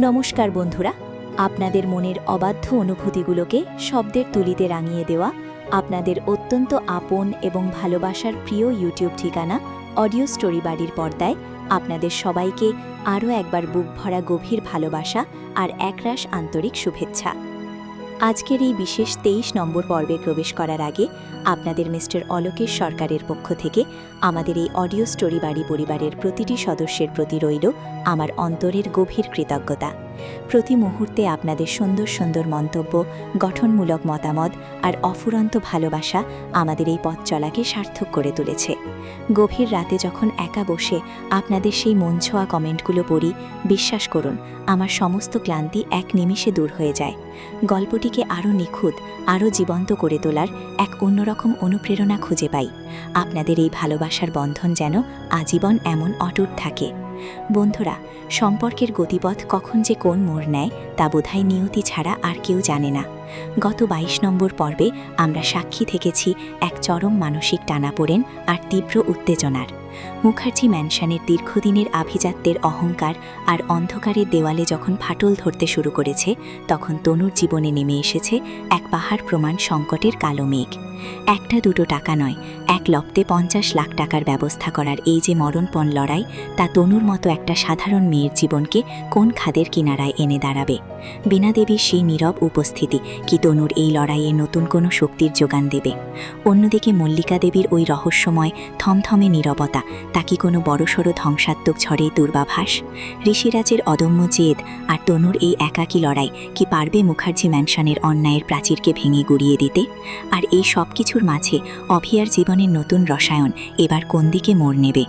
নমস্কার বন্ধুরা, আপনাদের মনের অবাধ্য অনুভূতিগুলোকে শব্দের তুলিতে রাঙিয়ে দেওয়া আপনাদের অত্যন্ত আপন এবং ভালোবাসার প্রিয় ইউটিউব ঠিকানা অডিও স্টোরি বাড়ির পর্দায় আপনাদের সবাইকে আরও একবার বুক ভরা গভীর ভালোবাসা আর একরাশ আন্তরিক শুভেচ্ছা। আজকের এই বিশেষ 23 নম্বর পর্বে প্রবেশ করার আগে আপনাদের মিস্টার অলোকেশ সরকারের পক্ষ থেকে আমাদের এই অডিও স্টোরি বাড়ি পরিবারের প্রতিটি সদস্যের প্রতি রইল আমার অন্তরের গভীর কৃতজ্ঞতা। প্রতি মুহূর্তে আপনাদের সুন্দর সুন্দর মন্তব্য, গঠনমূলক মতামত আর অফুরন্ত ভালোবাসা আমাদের এই পথ চলাকে সার্থক করে তুলেছে। গভীর রাতে যখন একা বসে আপনাদের সেই মন ছোঁয়া কমেন্টগুলো পড়ি, বিশ্বাস করুন আমার সমস্ত ক্লান্তি এক নিমিষে দূর হয়ে যায়। গল্পটিকে আরও নিখুঁত, আরও জীবন্ত করে তোলার এক অন্যরকম অনুপ্রেরণা খুঁজে পাই। আপনাদের এই ভালোবাসার বন্ধন যেন আজীবন এমন অটুট থাকে। বন্ধুরা, সম্পর্কের গতিপথ কখন যে কোন মোড় নেয় তা বোধহয় নিয়তি ছাড়া আর কেউ জানে না। গত 22 নম্বর পর্বে আমরা সাক্ষী থেকেছি এক চরম মানসিক টানাপোড়েন আর তীব্র উত্তেজনার। মুখার্জি ম্যানশনের দীর্ঘদিনের আভিজাত্যের অহংকার আর অন্ধকারের দেওয়ালে যখন ফাটল ধরতে শুরু করেছে, তখন তনুর জীবনে নেমে এসেছে এক পাহাড় প্রমাণ সংকটের কালো মেঘ। একটা দুটো টাকা নয়, এক লপ্তে 50 লাখ টাকার ব্যবস্থা করার এই যে মরণপণ লড়াই, তা তনুর মতো একটা সাধারণ মেয়ের জীবনকে কোন খাদের কিনারায় এনে দাঁড়াবে? বীণা দেবীর সেই নীরব উপস্থিতি কি তনুর এই লড়াইয়ে নতুন কোনো শক্তির যোগান দেবে? অন্যদিকে মল্লিকা দেবীর ওই রহস্যময় থমথমে নীরবতা, তা কি কোনো বড়সড় ধ্বংসাত্মক ঝড়ে পূর্বাভাস? ঋষিরাজের অদম্য জেদ আর তনুর এই একাকী লড়াই কি পারবে মুখার্জি ম্যানশনের অন্যায়ের প্রাচীরকে ভেঙে গুড়িয়ে দিতে? আর এই সব কিছুর মাঝে অভিয়ার জীবনের নতুন রসায়ন এবার কোন দিকে মোড় নেবে?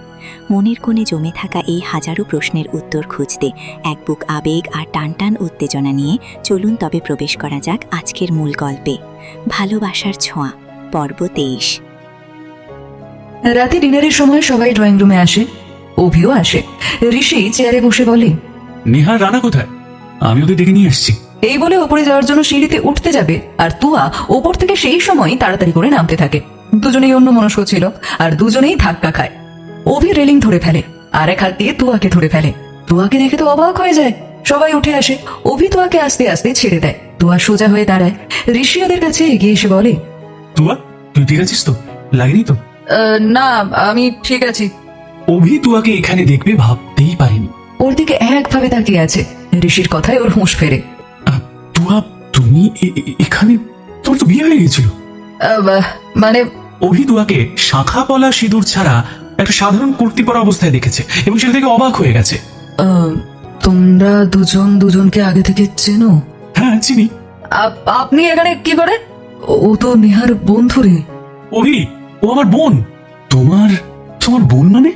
মনের কোণে জমে থাকা এই হাজারো প্রশ্নের উত্তর খুঁজতে এক বুক আবেগ আর টানটান উত্তেজনা নিয়ে চলুন তবে প্রবেশ করা যাক আজকের মূল গল্পে। ভালোবাসার ছোঁয়া, পর্ব 23। রাতে ডিনারের সময় সবাই ড্রয়িং রুমে আসে, অভিও আসে। ঋষি চেয়ারে বসে বলে, নেহার রানা কোথায়? আমি ওদের ডেকে নিয়ে আসছি। এই বলে ওপরে যাওয়ার জন্য সিঁড়িতে উঠতে যাবে, আর তুয়া ওপর থেকে সেই সময় তাড়াতাড়ি করে নামতে থাকে। দুজনেই অন্য মনস্ক ছিল আর দুজনেই ধাক্কা খায়। অভি রেলিং ধরে ফেলে, আর এক হাত দিয়ে তুয়াকে ধরে ফেলে। তুয়াকে দেখে তো অবাক হয়ে যায়। সবাই উঠে আসে। অভি তুয়াকে আস্তে আস্তে ছেড়ে দেয়। তুয়া সোজা হয়ে দাঁড়ায়। ঋষি ওদের কাছে এগিয়ে এসে বলে, তুয়া, তুই ঠিক আছিস তো? লাগেনি তো? না, আমি ঠিক আছি। অভি তুয়াকে এখানে দেখবে ভাবতেই পারেনি। ওর দিকে একভাবে তাকিয়ে আছে। ঋষির কথায় ওর হুঁশ ফেরে। তুয়া, তুমি এখানে? তোর তো বিয়ে হয়ে গেছিল। মানে অভি তুয়াকে শাখা পলা সিঁদুর ছাড়া একটা সাধারণ কুর্তি পরা অবস্থায় দেখেছে এবং সেটা থেকে অবাক হয়ে গেছে। তোমরা দুজন দুজনকে আগে থেকে চেনো? হ্যাঁ, চিনি। আপনি এখানে কি করে? ও তো নেহার বন্ধু রে। অভি, ও আমার বোন। তোমার তোমার বোন মানে?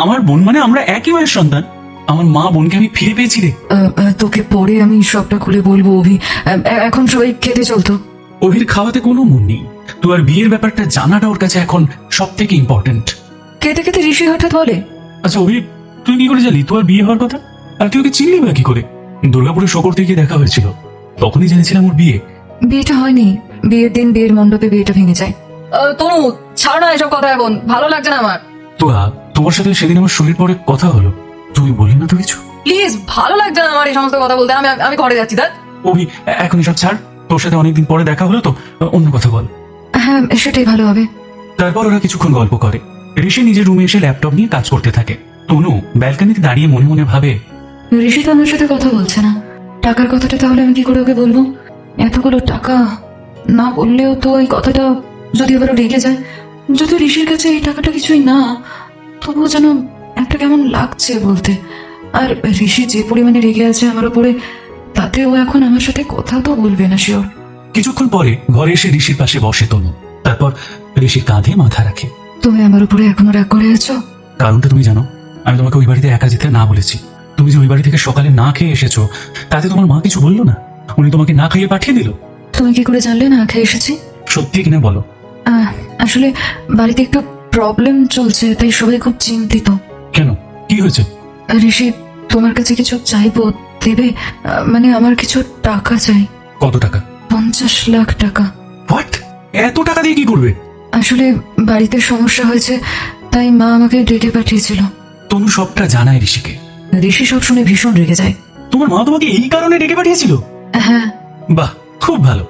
আমার বোন মানে আমরা একই মায়ের সন্তান। আমার মা বোনকে আমি ফিরে পেয়েছি রে। তোকে পরে আমি সবটা খুলে বলবো অভি। এখন সবাই খেতে চলতো। অভির খাওয়াতে কোনো মন নেই। তোমার বিয়ের ব্যাপারটা জানাটা ওর কাছে এখন সব থেকে ইম্পর্টেন্ট। খেতে খেতে ঋষি হঠাৎ বলে, আচ্ছা অভি, তুই কি করে জানলি তোমার বিয়ে হওয়ার কথা? আর তুই ওকে চিনলি বা কি করে? দুর্গাপুরে শো করতে গিয়ে দেখা হয়েছিল, তখনই জেনেছিলাম ওর বিয়ে। বিয়েটা হয়নি। বিয়ের দিন বিয়ের মণ্ডপে বিয়েটা ভেঙে যায়। তনু, ছাড় না এসব কথা, এখন ভালো লাগছে না আমার। তোমার সাথে সেদিন আমার শরীর পরে কথা হলো, তুমি বললি না তো কিছু? প্লিজ, ভালো লাগছে না আমার এই সমস্ত কথা বলতে। আমি ঘরে যাচ্ছি। দেখ অভি, এখন এসব ছাড়। তোর সাথে অনেকদিন পরে দেখা হলো তো, অন্য কথা বল। হ্যাঁ, সেটাই ভালো হবে। তারপর ওরা কিছুক্ষণ গল্প করে। ঋষি নিজের রুমে এসে ল্যাপটপ নিয়ে কাজ করতে থাকে। তনু ব্যালকনিতে দাঁড়িয়ে মনে মনে ভাবে, ঋষি তো আমার সাথে কথা বলছে না। টাকার কথাটা তাহলে আমি কি করে ওকে বলবো? এতগুলো টাকা না বললেও তো এই কথাটা যদি এবারও রেগে যায়, যদি ঋষির কাছে এই টাকাটা কিছুই না, তবুও যেন একটা কেমন লাগছে বলতে। আর ঋষি যে পরিমাণে রেগে আছে আমার উপরে, তাতে ও এখন আমার সাথে কথা তো বলবে না শিওর। কিছুক্ষণ পরে ঘরে এসে ঋষির পাশে বসে তনু। তারপর ঋষির কাঁধে মাথা রাখে। তুমি আমার উপরে এখনো রাগ করে আছো? কারণটা তুমি জানো? আমি তোমাকে ওই বাড়িতে একা যেতে না বলেছি। তুমি যে ওই বাড়ি থেকে সকালে না খেয়ে এসেছো, তাতে তোমার মা কিছু বললো না? উনি তোমাকে না খাইয়ে পাঠিয়ে দিল। তুমি কি করে জানলে না খেয়ে এসেছি? সত্যি কিনা বলো। আসলে বাড়িতে একটু প্রবলেম চলছে, তাই সবাই খুব চিন্তিত। কেন, কি হয়েছে? ঋষি, তোমার কাছে কিছু চাইবো, দেবে? মানে আমার কিছু টাকা চাই। কত টাকা? 50 লাখ টাকা। হোয়াট? এত টাকা দিয়ে কি করবে? আসলে বাড়িতে সমস্যা হয়েছে, তাই মা আমাকে ডেকে পাঠিয়েছিল। তনু সবটা জানায় ঋষিকে। ঋষি সব শুনে ভীষণ রেগে যায়। তোমার মা তোমাকে এই কারণে ডেকে পাঠিয়েছিল? হ্যাঁ। বাহ, খুব ভালো।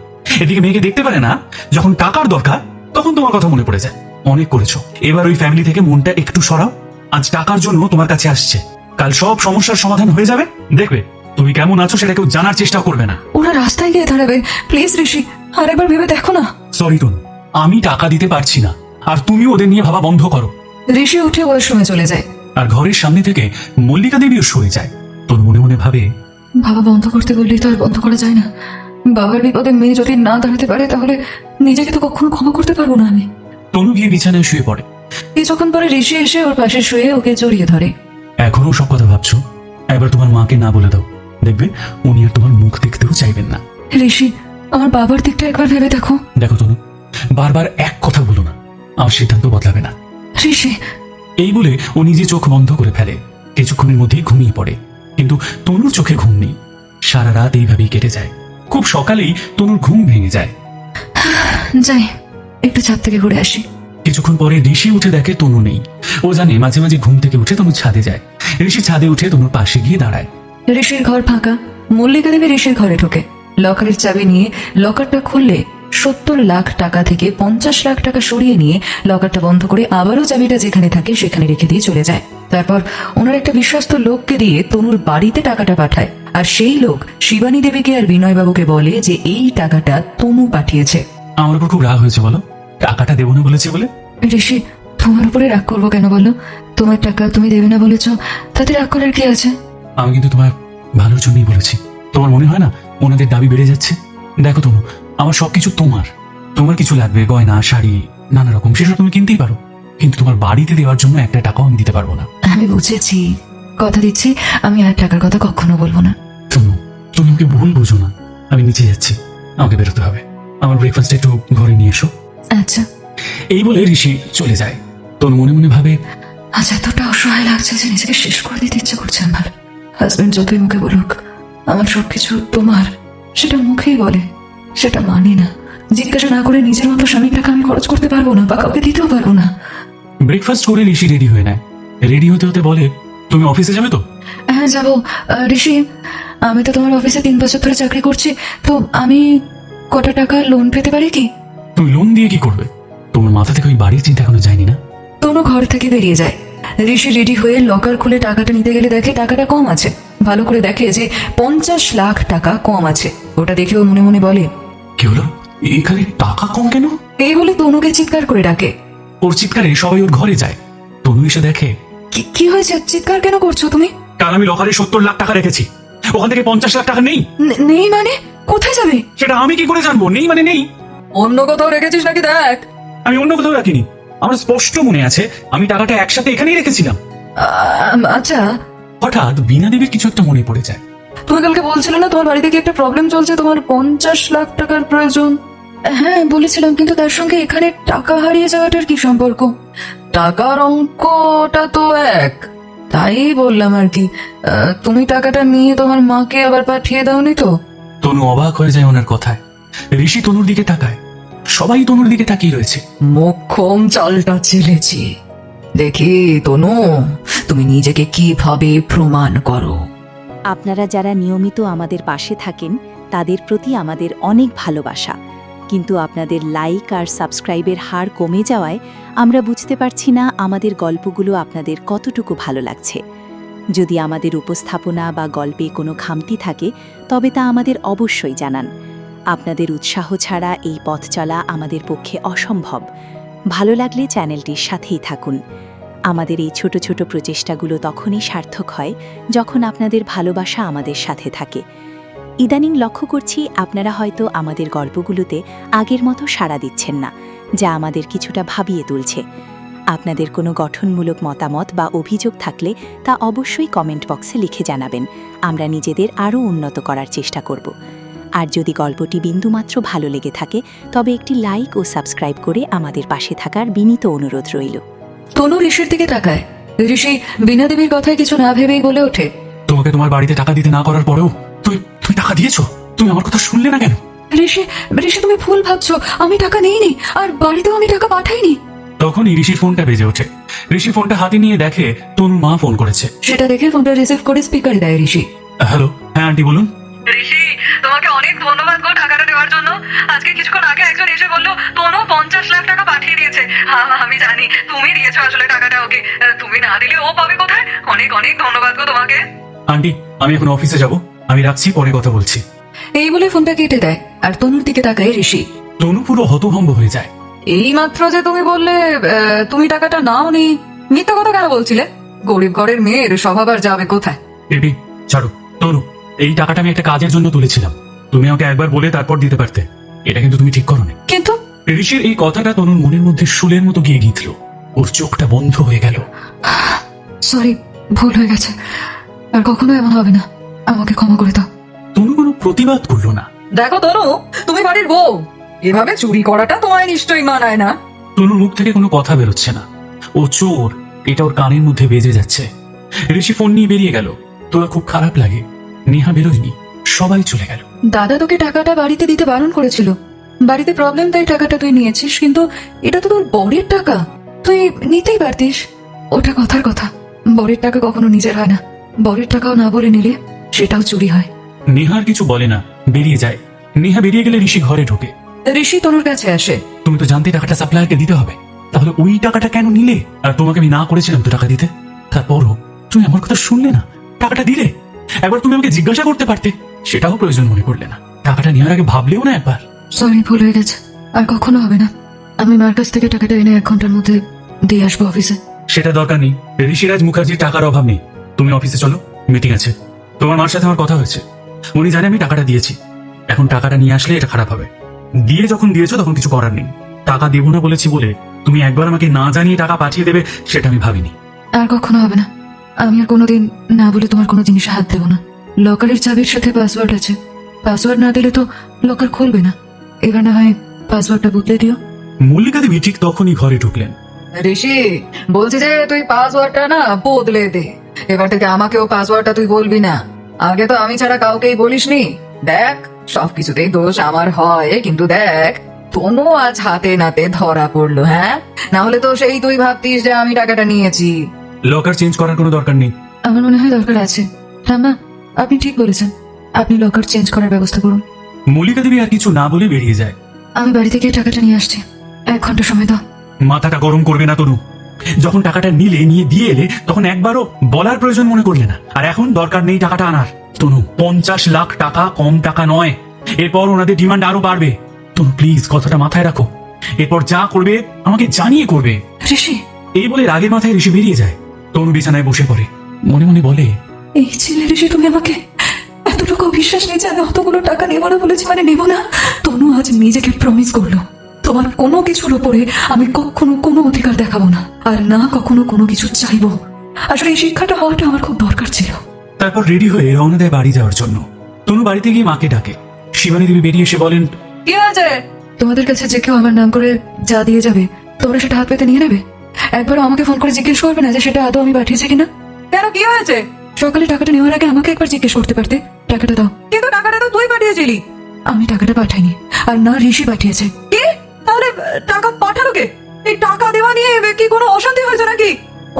এদিকে মেয়েকে দেখতে পারে না, যখন টাকার দরকার তখন তোমার কথা মনে পড়ে যায়। অনেক করেছো, এবার ওই ফ্যামিলি থেকে মনটা একটু সরাও। আজ টাকার জন্য তোমার কাছে আসছে, কাল সব সমস্যার সমাধান হয়ে যাবে। দেখবে তুমি কেমন আছো সেটা কেউ জানার চেষ্টা করবে না। ওরা রাস্তায় গিয়ে দাঁড়াবে, প্লিজ ঋষি আরেকবার ভেবে দেখো না। সরি তনু, আমি টাকা দিতে পারছি না, আর তুমি ওদের নিয়ে ভাবা বন্ধ করো। ঋষি উঠে ওয়াশরুমে চলে যায়। আর ঘরের সামনে থেকে মল্লিকা দেবীও সরে যায়। তোর মনে মনে ভাবে, বাবা বন্ধ করতে বললেই তো আর বন্ধ করা যায় না। বাবার বিপদে মেয়ে যদি না দাঁড়াতে পারে তাহলে নিজেকে তো কখনো ক্ষমা করতে পারবো না আমি। তনু গিয়ে বিছানায় শুয়ে পড়ে। কিছুক্ষণ পরে ঋষি এসে ওর পাশে শুয়ে ওকে জড়িয়ে ধরে। এখনো সব কথা ভাবছো? একবার তোমার মাকে না বলে দাও, দেখবে উনি আর তোমার মুখ দেখতেও চাইবেন না। ঋষি, আমার বাবার দিকটা একবার ভেবে দেখো। দেখো তনু, বারবার এক কথা বলো না, আমার সিদ্ধান্ত বদলাবে না। ঋষি। এই বলে ও নিজে চোখ বন্ধ করে ফেলে। কিছুক্ষণের মধ্যেই ঘুমিয়ে পড়ে। কিন্তু তনুর চোখে ঘুম নেই। সারা রাত এইভাবেই কেটে যায়। খুব সকালেই তনুর ঘুম ভেঙে যায়। যাই একটু ছাদ থেকে ঘুরে আসি। কিছুক্ষণ পরে ঋষি উঠে দেখে তনু নেই। ও জানে মাঝে মাঝে ঘুম থেকে উঠে তনু ছাদে যায়। ঋষি ছাদে উঠে তনুর পাশে গিয়ে দাঁড়ায়। ঋষির ঘর ফাঁকা। মল্লিকা দেবী ঋষির ঘরে ঢোকে। লকারের চাবি নিয়ে লকারটা খুললে 70 লাখ টাকা থেকে 50 লাখ টাকা সরিয়ে নিয়ে লকারটা বন্ধ করে আবারও চাবিটা যেখানে থাকে সেখানে রেখে দিয়ে চলে যায়। তারপর ওনার একটা বিশ্বস্ত লোককে দিয়ে তনুর বাড়িতে টাকাটা পাঠায়। আর সেই লোক শিবানী দেবীকে আর বিনয়বাবুকে বলে যে এই টাকাটা তনু পাঠিয়েছে। আমার উপর খুব রাগ হয়েছে বলো, টাকাটা দেবো না বলেছে বলে। ঋষি, তোমার উপরে রাগ করবো কেন বলো? তোমার টাকা তুমি দেবে না বলেছ, তাতে রাগ করার কি আছে? আমি কিন্তু তোমার ভালোর জন্যই বলেছি। তোমার মনে হয় না ওনাদের দাবি বেড়ে যাচ্ছে? দেখো তনু, আমার সবকিছু তোমার। তোমার কিছু লাগবে, গয়না, শাড়ি, নানা রকম, সেসব তুমি কিনতেই পারো। কিন্তু তোমার বাড়িতে দেওয়ার জন্য একটা টাকাও আমি দিতে পারবো না। আমি বুঝেছি, কথা দিচ্ছি আমি আর টাকার কথা কখনো বলবো না। তনু, তুমি আমাকে ভুল বুঝো না। আমি নিচে যাচ্ছি, আমাকে বেরোতে হবে। আমার ব্রেকফাস্ট একটু ঘরে নিয়ে এসো। আচ্ছা। এই বলে ঋষি চলে যায়। তনু মনে মনে ভাবে, আজ এতটা অসহায় লাগছে যে নিজেকে শেষ করে দিতে ইচ্ছে করছে আমার। হাজবেন্ড যতই মুখে বলুক আমার সবকিছু তোমার, সেটা মুখেই বলে, সেটা মানি না। জিজ্ঞাসা না করে নিজের মতো স্বামীর টাকা আমি খরচ করতে পারবো না বা কাউকে দিতেও পারবো না। ব্রেকফাস্ট করে ঋষি রেডি হয়ে নেয়। রেডি হতে হতে বলে, তুমি অফিসে যাবে তো? হ্যাঁ যাবো। ঋষি, আমি তো তোমার অফিসে 3 বছর ধরে চাকরি করছি, তো আমি কটা টাকা লোন পেতে পারি কি? তুমি লোন দিয়ে কি করবে? তোমার মাথা থেকে ওই বাড়ির চিন্তা এখনো যায়নি না? তনু ঘর থেকে বেরিয়ে যায়। ঋষি রেডি হয়ে লকার খুলে টাকাটা নিতে গেলে দেখে টাকাটা কম আছে। ভালো করে দেখে যে 50 লাখ টাকা কম আছে। ওটা দেখে ও মনে মনে বলে, কি হলো, এখানে টাকা কম কেন? এই বলে তনুকে চিৎকার করে ডাকে। ওর চিৎকারে সবাই ওর ঘরে যায়। তনু এসে দেখে, কি হয়েছে? চিৎকার কেন করছো তুমি? কাল আমি লকারে 70 লাখ টাকা রেখেছি, ওখান থেকে 50 লাখ টাকা নেই। নেই মানে? কোথায় যাবে? সেটা আমি কি করে জানবো? নেই মানে নেই। অন্য কোথাও রেখেছিস নাকি দেখ। আমি অন্য কোথাও রাখিনি, আমার স্পষ্ট মনে আছে আমি টাকাটা একসাথে এখানেই রেখেছিলাম। আচ্ছা, হঠাৎ বীণা দেবীর কিছু একটা মনে পড়ে যায়। তুমি কালকে বলছিলে না তোমার বাড়িতে কি একটা প্রবলেম চলছে, তোমার 50 লাখ টাকার প্রয়োজন? হ্যাঁ বলেছিলাম, কিন্তু তার সঙ্গে এখানে টাকা হারিয়ে যাওয়াটার কি সম্পর্ক? টাকার অঙ্কটা তো এক, তাই বললাম আর কি। তুমি টাকাটা নিয়ে তোমার মাকে আবার পাঠিয়ে দাওনি তো? তনু অবাক হয়ে যায় ওনার কথায়। ঋষি তনুর দিকে তাকায়। সবাই তনুর দিকে তাকিয়ে রয়েছে। মোক্ষম চালটা চেলেছি, দেখি তনু তুমি নিজেকে কিভাবে প্রমাণ করো। আপনারা যারা নিয়মিত আমাদের পাশে থাকেন তাদের প্রতি আমাদের অনেক ভালোবাসা, কিন্তু আপনাদের লাইক আর সাবস্ক্রাইবের হার কমে যাওয়ায় আমরা বুঝতে পারছি না আমাদের গল্পগুলো আপনাদের কতটুকু ভালো লাগছে। যদি আমাদের উপস্থাপনা বা গল্পে কোনো খামতি থাকে তবে তা আমাদের অবশ্যই জানান। আপনাদের উৎসাহ ছাড়া এই পথ চলা আমাদের পক্ষে অসম্ভব। ভালো লাগলে চ্যানেলটির সাথেই থাকুন। আমাদের এই ছোট ছোট প্রচেষ্টাগুলো তখনই সার্থক হয় যখন আপনাদের ভালোবাসা আমাদের সাথে থাকে। ইদানিং লক্ষ্য করছি আপনারা হয়তো আমাদের গল্পগুলোতে আগের মতো সাড়া দিচ্ছেন না, যা আমাদের কিছুটা ভাবিয়ে তুলছে। আপনাদের কোনো গঠনমূলক মতামত বা অভিযোগ থাকলে তা অবশ্যই কমেন্ট বক্সে লিখে জানাবেন। আমরা নিজেদের আরও উন্নত করার চেষ্টা করব। আর যদি গল্পটি বিন্দুমাত্র ভালো লেগে থাকে তবে একটি লাইক ও সাবস্ক্রাইব করে আমাদের পাশে থাকার বিনীত অনুরোধ রইল। তনু ঋষির দিকে তাকায়। ঋষি বীণা দেবীর কথায় কিছু না ভেবেই বলে ওঠে, তোমাকে তোমার বাড়িতে টাকা দিতে না করার পরেও তুমি টাকা দিয়েছো? তুমি আমার কথা শুনলে না কেন? ঋষি তুমি ভুল ভাবছো, আমি টাকা নেইনি, আর বাড়িতেও আমি টাকা পাঠাইনি। তখনই ঋষির ফোনটা বেজে ওঠে। ঋষি ফোনটা হাতে নিয়ে দেখে তনুর মা ফোন করেছে। সেটা দেখে ফোনটা রিসিভ করে স্পিকারে দেয় ঋষি। হ্যালো, হ্যাঁ আন্টি বলুন। ঋষি, তোমাকে অনেক ধন্যবাদ গো টাকাটা দেওয়ার জন্য। আজকে কিছুক্ষণ আগে একজন এসে বললো তোনো 50 লাখ টাকা পাঠিয়ে দিয়েছে। হ্যাঁ, আমি জানি তুমি দিয়েছো আসলে টাকাটা ওকে। তুমি না দিলে ও পাবে কোথায়? অনেক অনেক ধন্যবাদ গো তোমাকে। আন্টি আমি এখন অফিসে যাব, আমি রাখছি, পরে কথা বলছি। এই বলে ফোনটা কেটে দেয় আর তনুর দিকে তাকায় ঋষি। তনু পুরো হতভম্ব হয়ে যায়। এই মাত্র যে তুমি বললে তুমি টাকাটা নাওনি, মিথ্যা কথা কেন বলছিলে? গরিব ঘরের মেয়ের স্বভাব আর যাবে কোথায়? বেবি ছাড়ো। তনু, এই টাকাটা আমি একটা কাজের জন্য তুলেছিলাম, তুমি আমাকে একবার বলে তারপর দিতে পারতে। এটা কিন্তু তুমি ঠিক করোনি। কিন্তু ঋষির এই কথাটা তনুর মনের মধ্যে শুলের মতো গিয়ে গিয়েছিল। ওর চোখটা বন্ধ হয়ে গেল। সরি, ভুল হয়ে গেছে, আর কখনো এমন হবে না, আমাকে ক্ষমা করে দাও। তনু কোনো প্রতিবাদ করলো না। দেখো তনু, তুমি বাড়ির বউ, এভাবে চুরি করাটা তোমায় নিশ্চয়ই মানায় না। তনুর মুখ থেকে কোনো কথা বেরোচ্ছে না। ও চোর, এটা ওর কানের মধ্যে বেজে যাচ্ছে। ঋষি ফোন নিয়ে বেরিয়ে গেল। তোর খুব খারাপ লাগে। নেহা বেরোয়নি, সবাই চলে গেল। দাদা তোকে টাকাটা বাড়িতে দিতে বারণ করেছিল, বাড়িতে প্রবলেম তাই টাকাটা তুই নিয়েছিস, কিন্তু এটা তো তোর বরের টাকা, তুই নিতেই পারতিস। ওটা কথার কথা, বরের টাকা কখনো নিজের হয় না, বরের টাকাও না বলে নিলে সেটাও চুরি হয়। নেহার কিছু বলে না, বেরিয়ে যায়। নেহা বেরিয়ে গেলে ঋষি ঘরে ঢোকে। ঋষি তনুর কাছে আসে। তুমি তো জানতে টাকাটা সাপ্লায়ারকে দিতে হবে, তাহলে ওই টাকাটা কেন নিলে? আর তোমাকে আমি না করেছিলাম তো টাকা দিতে, তারপরও তুমি আমার কথা শুনলে না, টাকাটা দিলে। একবার তুমি আমাকে জিজ্ঞাসা করতে পারতে, সেটাও প্রয়োজন মনে করলে না। টাকাটা নেওয়ার আগে ভাবলেও না একবার। সরি, ভুল হয়ে গেছে, আর কখনো হবে না। আমি মার কাছ থেকে টাকাটা এনে 1 ঘন্টার মধ্যে দিয়ে আসবো অফিসে। সেটা দরকার নেই। ঋষিরাজ মুখার্জির টাকার অভাব নেই। তুমি অফিসে চলো, মিটিং আছে। তোমার মার সাথে আমার কথা হয়েছে, উনি জানে আমি টাকাটা দিয়েছি। এখন টাকাটা নিয়ে আসলে এটা খারাপ হবে। দিয়ে যখন দিয়েছো তখন কিছু করার নেই। টাকা দেবো না বলেছি বলে তুমি একবার আমাকে না জানিয়ে টাকা পাঠিয়ে দেবে, সেটা আমি ভাবিনি। আর কখনো হবে না, আমি আর কোনোদিন না বলে তোমার কোনো জিনিসে হাত দেবো না। লকারের চাবির সাথে পাসওয়ার্ড আছে, পাসওয়ার্ড না দিলে তো লকার খুলবে না। এবার না হয় পাসওয়ার্ডটা বদলে দিও। মল্লিকা দেবী ঠিক তখনই ঘরে ঢুকলেন। ঋষি, বলছি যে তুই পাসওয়ার্ডটা না বদলে দে। এবার থেকে আমাকেও পাসওয়ার্ডটা তুই বলবি না। আগে তো আমি ছাড়া কাউকেই বলিসনি। দেখ, সবকিছুতেই দোষ আমার হয়, কিন্তু দেখ তনু আজ হাতে নাতে ধরা পড়লো। হ্যাঁ, না হলে তো সেই তুই ভাবতিস যে আমি টাকাটা নিয়েছি। লকার চেঞ্জ করার কোনো দরকার নেই। আমার মনে হয় দরকার আছে। হ্যাঁ মা, আপনি ঠিক বলেছেন, আপনি লকার চেঞ্জ করার ব্যবস্থা করুন। মল্লিকা দেবী আর কিছু না বলে বেরিয়ে যায়। আমি বাড়ি থেকে টাকাটা নিয়ে আসছি, 1 ঘন্টা সময় দাও। মাথাটা গরম করবে না তনু। যখন টাকাটা নিয়ে দিয়ে এলে তখন একবারও বলার প্রয়োজন মনে করলে না, আর এখন দরকার নেই টাকাটা আনার। তনু, 50 লাখ টাকা কম টাকা নয়। এরপর ওনাদের ডিমান্ড আরো বাড়বে। তনু প্লিজ কথাটা মাথায় রাখো। এরপর যা করবে আমাকে জানিয়ে করবে। ঋষি, এই বলে রাগের মাথায় ঋষি বেরিয়ে যায়। তনু বিছানায় বসে পড়ে, মনে মনে বলে, এই ছেলে ঋষি, তুমি আমাকে এতটুকু বিশ্বাস নেই যে আমি অতগুলো টাকা নেবো না বলেছি, মানে নেবো না। তনু আজ নিজেকে প্রমিস করলো, তোমার কোনো কিছুর উপরে আমি কখনো কোনো অধিকার দেখাবো না, আর না কখনো কোনো কিছু চাইবো। আসলে এই শিক্ষাটা হওয়াটা আমার খুব দরকার ছিল। তারপর রেডি হয়ে রওনা দেয় বাড়ি যাওয়ার জন্য। তনু বাড়িতে গিয়ে মাকে ডাকে। শিবানী দেবী বেরিয়ে এসে বলেন, কি হয়েছে? তোমাদের কাছে যে কেউ আমার নাম করে যা দিয়ে যাবে তোমরা সেটা হাত পেতে নিয়ে নেবে? একবারও আমাকে ফোন করে জিজ্ঞেস করবে না যে সেটা আদৌ আমি পাঠিয়েছি কিনা? কেন, কি হয়েছে? সকালে টাকাটা নেওয়ার আগে আমাকে একবার জিজ্ঞেস করতে পারতে, টাকাটা দাও। কিন্তু টাকাটা তো তুই পাঠিয়েছিলি। আমি টাকাটা পাঠাইনি, আর না ঋষি পাঠিয়েছে। কি? তাহলে টাকা পাঠালো কে? এই টাকা দেওয়া নিয়ে কি কোনো অশান্তি হয়েছে নাকি?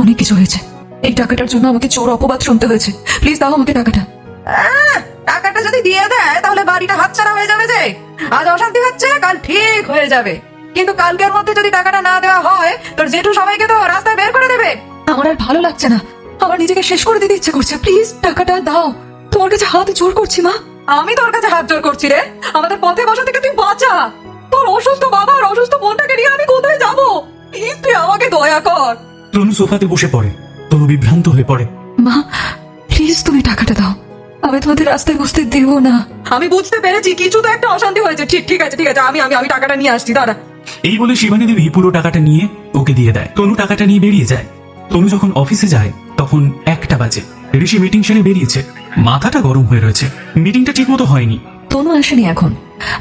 অনেক কিছু হয়েছে, এই টাকাটার জন্য আমাকে চোর অপবাদ শুনতে হয়েছে। প্লিজ দাও আমাকে টাকাটা। টাকাটা যদি দিয়ে দেয় তাহলে বাড়িটা হাতছাড়া হয়ে যাবে। যে আজ অশান্তি হচ্ছে, কাল ঠিক হয়ে যাবে। কিন্তু কালকের মধ্যে যদি টাকাটা না দেওয়া হয়, তোর জেঠু সবাইকে তো রাস্তায় বের করে দেবে। আমার আর ভালো লাগছে না, আমার নিজেকে শেষ করে দিতে ইচ্ছে করছে। প্লিজ টাকাটা দাও, তোমার কাছে হাত জোর করছি মা। আমি তোর কাছে হাত জোর করছি রে? আমাদের পথে বসা থেকে তুই বাঁচা। তোর অসুস্থ বাবা আর অসুস্থ বোনটাকে নিয়ে আমি কোথায় যাবো? প্লিজ তুই আমাকে দয়া কর। তনু সোফাতে বসে পড়ে। তনু বিভ্রান্ত হয়ে পড়ে। মা প্লিজ তুমি টাকাটা দাও, আমি তোমাদের রাস্তায় বসতে দেবো না। আমি বুঝতে পেরেছি কিছু তো একটা অশান্তি হয়েছে। ঠিক আছে আমি টাকাটা নিয়ে আসছি, দাঁড়া। এই বলে শিবানী দেবী পুরো টাকাটা নিয়ে ওকে দিয়ে দেয়। তনু টাকাটা নিয়ে বেরিয়ে যায়। তনু যখন অফিসে যায় তখন 1টা বাজে। ঋষি মিটিং সেরে বেরিয়েছে, মাথাটা গরম হয়ে রয়েছে। মিটিংটা ঠিক মতো হয়নি। তনু আসেনি এখন।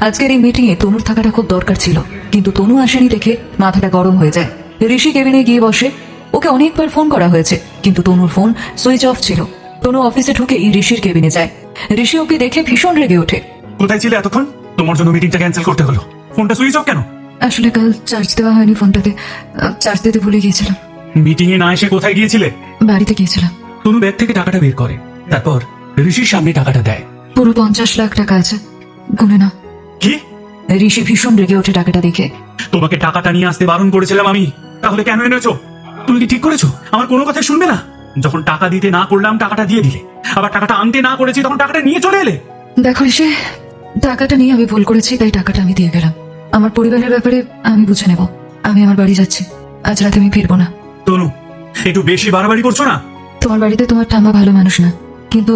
আজকের এই মিটিং এ তনুর থাকাটা খুব দরকার ছিল, কিন্তু তনু আসেনি দেখে মাথাটা গরম হয়ে যায়। ঋষি কেবিনে গিয়ে বসে। ওকে অনেকবার ফোন করা হয়েছে, কিন্তু তনুর ফোন সুইচ অফ ছিল। তনু অফিসে ঢুকে ঋষির কেবিনে যায়। ঋষি ওকে দেখে ভীষণ রেগে ওঠে। কোথায় ছিলে এতক্ষণ? তোমার জন্য মিটিংটা ক্যান্সেল করতে হলো। ফোনটা সুইচ অফ কেন? আসলে কাল চার্জ দেওয়া হয়নি ফোনটাতে, চার্জ দিতে ভুলে গিয়েছিলাম। মিটিং এ না এসে কোথায় গিয়েছিলে? বাড়িতে গিয়েছিলাম। তনু ব্যাগ থেকে টাকাটা বের করে, তারপর ঋষির সামনে টাকাটা দেয়। পুরো 50 লাখ টাকা আছে, গুনে না। কি? ঋষি ভীষণ রেগে ওঠে টাকাটা দেখে। তোমাকে টাকাটা নিয়ে আসতে বারণ করেছিলাম আমি, তাহলে কেন এনেছো? তুমি কি ঠিক করেছো? আমার কোনো কথা শুনবে না? যখন টাকা দিতে না করলাম টাকাটা দিয়ে দিলে, আবার টাকাটা আনতে না করেছি তখন টাকাটা নিয়ে চলে এলে। দেখো ঋষি, টাকাটা নিয়ে আমি ভুল করেছি, তাই টাকাটা আমি দিয়ে গেলাম। আমার পরিবারের ব্যাপারে আমি বুঝে নেব। আমি আমার বাড়ি যাচ্ছি, আজ রাতে আমি ফিরবো না। তনু, একটু বেশি বাড়াবাড়ি করছো না? তোমার বাড়িতে তোমার ঠাম্মা ভালো মানুষ না, কিন্তু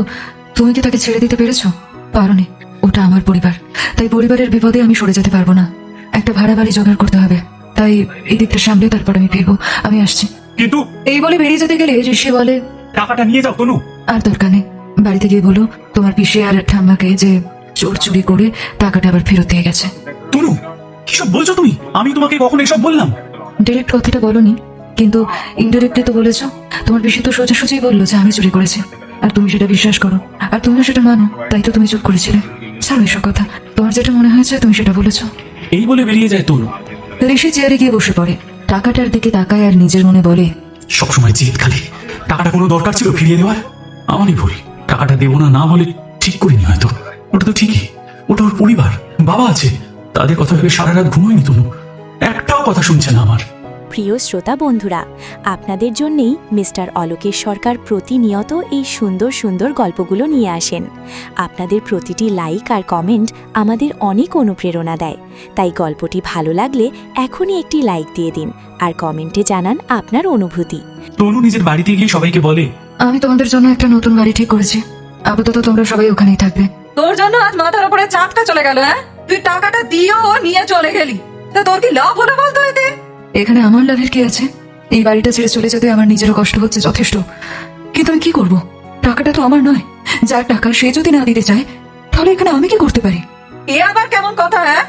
তুমি কি তাকে ছেড়ে দিতে পেরেছো? পারোনি। ওটা আমার পরিবার, তাই পরিবারের বিপদে আমি সরে যেতে পারবো না। একটা ভাড়া বাড়ি জোগাড় করতে হবে, তাই এই দিকটা সামলে তারপর আমি ফিরবো। আমি আসছি। কিন্তু এই বলে বেরিয়ে যেতে গেলে ঋষি বলে, টাকাটা নিয়ে যাও তনু। আর দরকার নেই, বাড়িতে গিয়ে বলো তোমার পিসে আর ঠাম্মাকে যে চোর চুরি করে টাকাটা আবার ফেরত দিয়ে গেছে। তনু, কিসব বলছো তুমি? আমি তোমাকে কখন এসব বললাম? ডিরেক্ট কথাটা বলনি, কিন্তু ইনডিরেক্টলি তো বলেছো। তোমার পিসে তো সোজাসুজি বললো যে আমি চুরি করেছি, আর তুমি সেটা বিশ্বাস করো, আর তুমিও সেটা মানো, তাই তো তুমি চুপ করেছিলে। ছাড়ো এসব কথা, তোমার যেটা মনে হয়েছে তুমি সেটা বলেছো। এই বলে বেরিয়ে যায় তনু। ঋষি চেয়ারে গিয়ে বসে পড়ে, টাকাটার দিকে তাকায় আর নিজের মনে বলে, সবসময় জিদ খালি। টাকাটা কোনো দরকার ছিল ফিরিয়ে দেওয়ার? আমারই ভুল। টাকাটা দেবো না না বলে ঠিক করিনি হয়তো। ওটা তো ঠিকই, ওটা ওর পরিবার, বাবা আছে, তাদের কথা ভেবে সারা রাত ঘুমোয়নি তনু। একটাও কথা শুনছে না আমার। প্রিয় শ্রোতা বন্ধুরা, আপনাদের জন্যেই মিস্টার অলোকেশ সরকার প্রতিনিয়ত এই সুন্দর সুন্দর গল্পগুলো নিয়ে আসেন। আপনাদের প্রতিটি লাইক আর কমেন্ট আমাদের অনেক অনুপ্রেরণা দেয়। তাই গল্পটি ভালো লাগলে এখনই একটি লাইক দিয়ে দিন আর কমেন্টে জানান আপনার অনুভূতি। তনু নিজের বাড়িতে গিয়ে সবাইকে বলে, আমি তোমাদের জন্য একটা নতুন বাড়ি ঠিক করেছি, আপাতত তোমরা সবাই ওখানেই থাকবে। তোর জন্য আজ মাথার উপরে চাঁদটা চলে গেল। হ্যাঁ, তুই টাকাটা দিয়েও নিয়ে চলে গেলি, তা তোর কি লাভ হলো বলতো এতে? এখানে আমার লাভের কি আছে? এই বাড়িটা ছেড়ে চলে যেতে আমার নিজেরও কষ্ট হচ্ছে যথেষ্ট, কিন্তু আমি কি করব? টাকাটা তো আমার নয়, যার টাকা সে যদি না দিতে চায় তাহলে এখানে আমি কি করতে পারি? এ আবার কেমন কথা? হ্যাঁ,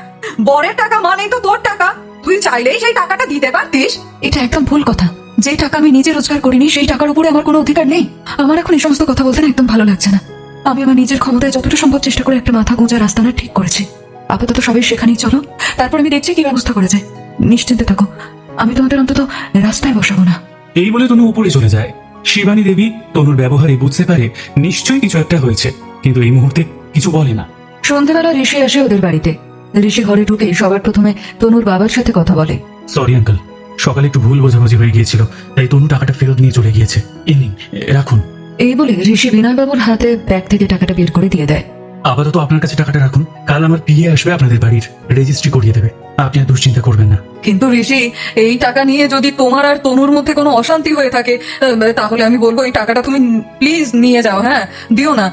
বরের টাকা মানেই তো তোর টাকা, তুই চাইলেই সেই টাকাটা দিতে পারতিস। এটা একদম ভুল কথা। যে টাকা আমি নিজে রোজগার করিনি সেই টাকার উপরে আমার কোনো অধিকার নেই। আমার এখন এই সমস্ত কথা বলতে না একদম ভালো লাগছে না। আমি আমার নিজের ক্ষমতায় যতটা সম্ভব চেষ্টা করে একটা মাথা গোঁজা রাস্তা না ঠিক করেছি। আপাতত সবাই সেখানেই চলো, তারপর আমি দেখছি কি ব্যবস্থা করা যায়। নিশ্চিন্তে থাকো, আমি তোমাদের অন্তত রাস্তায় বসাবো না। এই বলে তনু উপরে চলে যায়। শিবানী দেবী তনুর ব্যবহারে বুঝতে পারে নিশ্চয়ই কিছু একটা হয়েছে, কিন্তু এই মুহূর্তে কিছু বলে না। সন্ধ্যেবেলা ঋষি আসে ওদের বাড়িতে। ঋষি ঘরে ঢুকে সবার প্রথমে তনুর বাবার সাথে কথা বলে। সরি আঙ্কেল, সকালে একটু ভুল বোঝাবুঝি হয়ে গিয়েছিল, তাই তনু টাকাটা ফেরত নিয়ে চলে গিয়েছে। এই নিন, রাখুন। এই বলে ঋষি বিনয়বাবুর হাতে ব্যাগ থেকে টাকাটা বের করে দিয়ে দেয়। আপাতত আপনার কাছে টাকাটা রাখুন, কাল আমার পিএ আসবে আপনাদের বাড়ির রেজিস্ট্রি করিয়ে দেবে। আপনি আর দুশ্চিন্তা করবেন না। কিন্তু ঋষি, এই টাকা নিয়ে যদি তোমার আর তনুর মধ্যে কোনো অশান্তি হয়ে থাকে, তাহলে আমি বলবো এই টাকাটা তুমি প্লিজ নিয়ে যাও। হ্যাঁ, দিও না।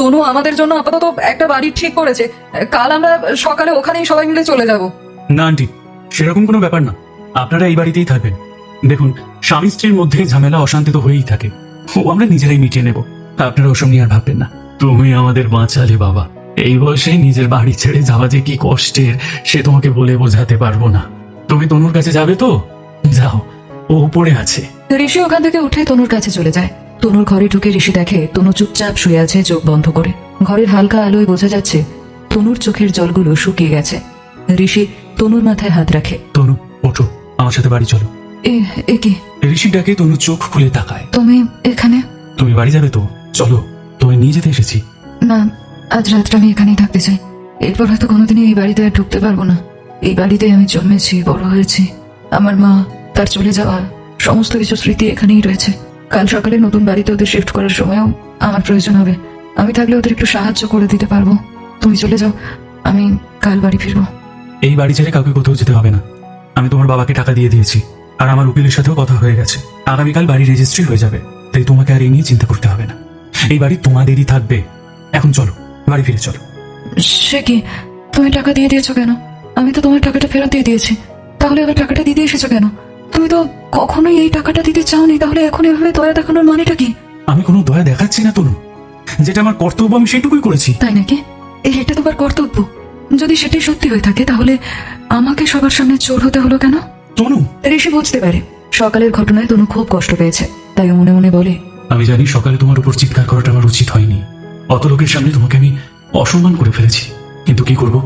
তনু আমাদের জন্য আপাতত একটা বাড়ি ঠিক করেছে, কাল আমরা সকালে ওখানেই সবাই মিলে চলে যাব। না আন্টি, সেরকম কোনো ব্যাপার না। আপনারা এই বাড়িতেই থাকবেন। দেখুন, স্বামী স্ত্রীর মধ্যে ঝামেলা অশান্তি তো হয়েই থাকে, ও আমরা নিজেরাই মিটিয়ে নেব। আপনারা ওসব নিয়ে আর ভাববেন না। তুমি আমাদের বাঁচালে বাবা। এই বয়সে নিজের বাড়ি ছেড়ে যাওয়া যে কি কষ্টের সে তোমাকে বলে বোঝাতে পারবো না। তুমি তনুর কাছে যাবে তো? যাও, ও উপরে আছে। ঋষি ওখান থেকে উঠে তনুর কাছে চলে যায়। তনুর ঘরে ঢুকে ঋষি দেখে তনু চুপচাপ শুয়ে আছে চোখ বন্ধ করে। ঘরের হালকা আলোয় বোঝা যাচ্ছে তনুর চোখের জলগুলো শুকিয়ে গেছে। ঋষি তনুর মাথায় হাত রাখে। তনু, ওঠো, আমার সাথে বাড়ি চলো। এ কি? ঋষি ডাকে তনু চোখ খুলে তাকায়। তুমি এখানে? তুমি বাড়ি যাবে তো? চলো, তোমায় নিয়ে যেতে এসেছি। না, আজ রাতটা আমি এখানেই থাকতে চাই। এরপর হয়তো কোনোদিনই এই বাড়িতে আর ঢুকতে পারবো না। এই বাড়িতে আমি জন্মেছি, বড় হয়েছি। আমার মা, তার চলে যাওয়া, সমস্ত কিছু স্মৃতি এখানেই রয়েছে। কাল সকালে নতুন বাড়িতে ওদের শিফট করার সময়ও আমার প্রয়োজন হবে। আমি থাকলে ওদের একটু সাহায্য করে দিতে পারবো। তুমি চলে যাও, আমি কাল বাড়ি ফিরবো। এই বাড়ি ছেড়ে কাউকে কোথাও যেতে হবে না। আমি তোমার বাবাকে টাকা দিয়ে দিয়েছি, আর আমার উকিলের সাথেও কথা হয়ে গেছে। আগামীকাল বাড়ি রেজিস্ট্রি হয়ে যাবে, তাই তোমাকে আর এই নিয়ে চিন্তা করতে হবে না। এই বাড়ি তোমাদেরই থাকবে। এখন চলো, বাড়ি ফিরে চলো। সে কি? তুমি টাকা দিয়ে দিয়েছো কেন? আমি তো তোমার টাকাটা ফেরত দিয়ে দিয়েছি, তাহলে আবার টাকাটা দিতে এসেছো কেন? তুমি তো কখনোই এই টাকাটা দিতে চাওনি, তাহলে এখন এভাবে দয়া দেখানোর মানেটা কি? আমি কোনো দয়া দেখাচ্ছি না তনু, যেটা আমার কর্তব্য আমি সেটুকুই করেছি। তাই নাকি? এটা তোমার কর্তব্য? যদি সেটাই সত্যি হয়ে থাকে তাহলে আমাকে সবার সামনে চোর হতে হলো কেন? তনু, ঋষি বুঝতে পারে সকালের ঘটনায় তনু খুব কষ্ট পেয়েছে, তাই ও মনে মনে বলে, আমি জানি সকালে তোমার উপর চিৎকার করাটা আমার উচিত হয়নি। অত লোকের সামনে তোমাকে আমি অসম্মান করে ফেলেছি, কিন্তু কি করব,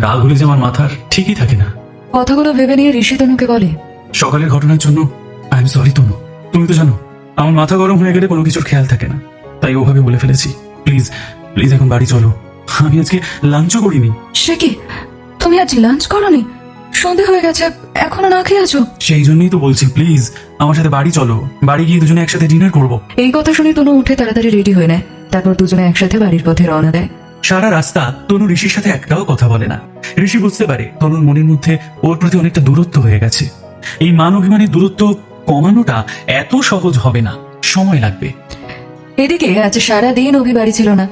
রাগ হলে যে আমার মাথার ঠিকই থাকে না। কথাগুলো ভেবে নিয়ে ঋষি তনুকে বলে, সকালের ঘটনার জন্য আই এম সরি তনু। তুমি তো জানো আমার মাথা গরম হয়ে গেলে কোনো কিছুর খেয়াল থাকে না, তাই ওভাবে বলে ফেলেছি। প্লিজ প্লিজ এখন বাড়ি চলো। আমি আজকে লাঞ্চও করিনি। সে কি, তুমি আজ লাঞ্চ করনি? সন্ধে হয়ে গেছে, এখনো না খেয়ে আছো? সেই জন্যই তো বলছি, প্লিজ আমার সাথে বাড়ি চলো। বাড়ি গিয়ে দুজনে একসাথে ডিনার করব। এই কথা শুনে তনু উঠে তাড়াতাড়ি রেডি হয়ে নেয়। তারপর দুজনে একসাথে বাড়ির পথে রওনা দেয়। সারা রাস্তা তনু ঋষির সাথে একটাও কথা বলে না। ঋষি বুঝতে পারে তনুর মনের মধ্যে ওর প্রতি অনেকটা দূরত্ব হয়ে গেছে। এই মান অভিমানের দূরত্ব কমানোটা এত সহজ হবে না, সময় লাগবে। এদিকে আজ সারাদিন অভি বাড়ি ছিল না।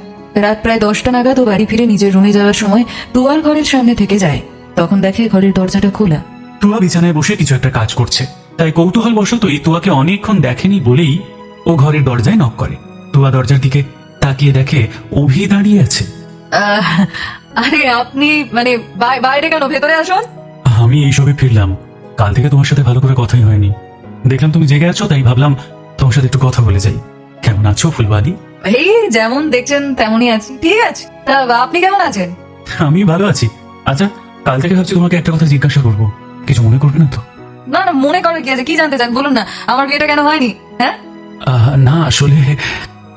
রাত প্রায় 10টা নাগাদ ও বাড়ি ফিরে নিজের রুমে যাওয়ার সময় তুয়ার ঘরের সামনে থেকে যায়। তখন দেখে ঘরের দরজাটা খোলা। তুয়া বিছানায় বসে কিছু একটা কাজ করছে, তাই কৌতূহল বশতই তুয়াকে অনেকক্ষণ দেখেনি বলেই ও ঘরের দরজায় নক করে। তুয়া দরজার দিকে তাকিয়ে দেখে অভি দাঁড়িয়ে আছে। আরে আপনি মানে বাইরে কেন? ভেতরে আসুন। আমি এইসবে ফিরলাম, কাল থেকে তোমার সাথে ভালো করে কথাই হয়নি। দেখলাম তুমি জেগে আছো, তাই ভাবলাম তোমার সাথে একটু কথা বলে যাই। কেমন আছো ফুলবাদি? এই যেমন দেখছেন তেমনই আছি, ঠিক আছে। তা আপনি কেমন আছেন? আমি ভালো আছি। আচ্ছা, কাল থেকে ভাবছি তোমাকে একটা কথা জিজ্ঞাসা করবো, কিছু মনে করবে না তো? না না, মনে করে কি আছে, কি জানতে চান বলুন না। আমার বিয়েটা কেন হয়নি? হ্যাঁ না আসলে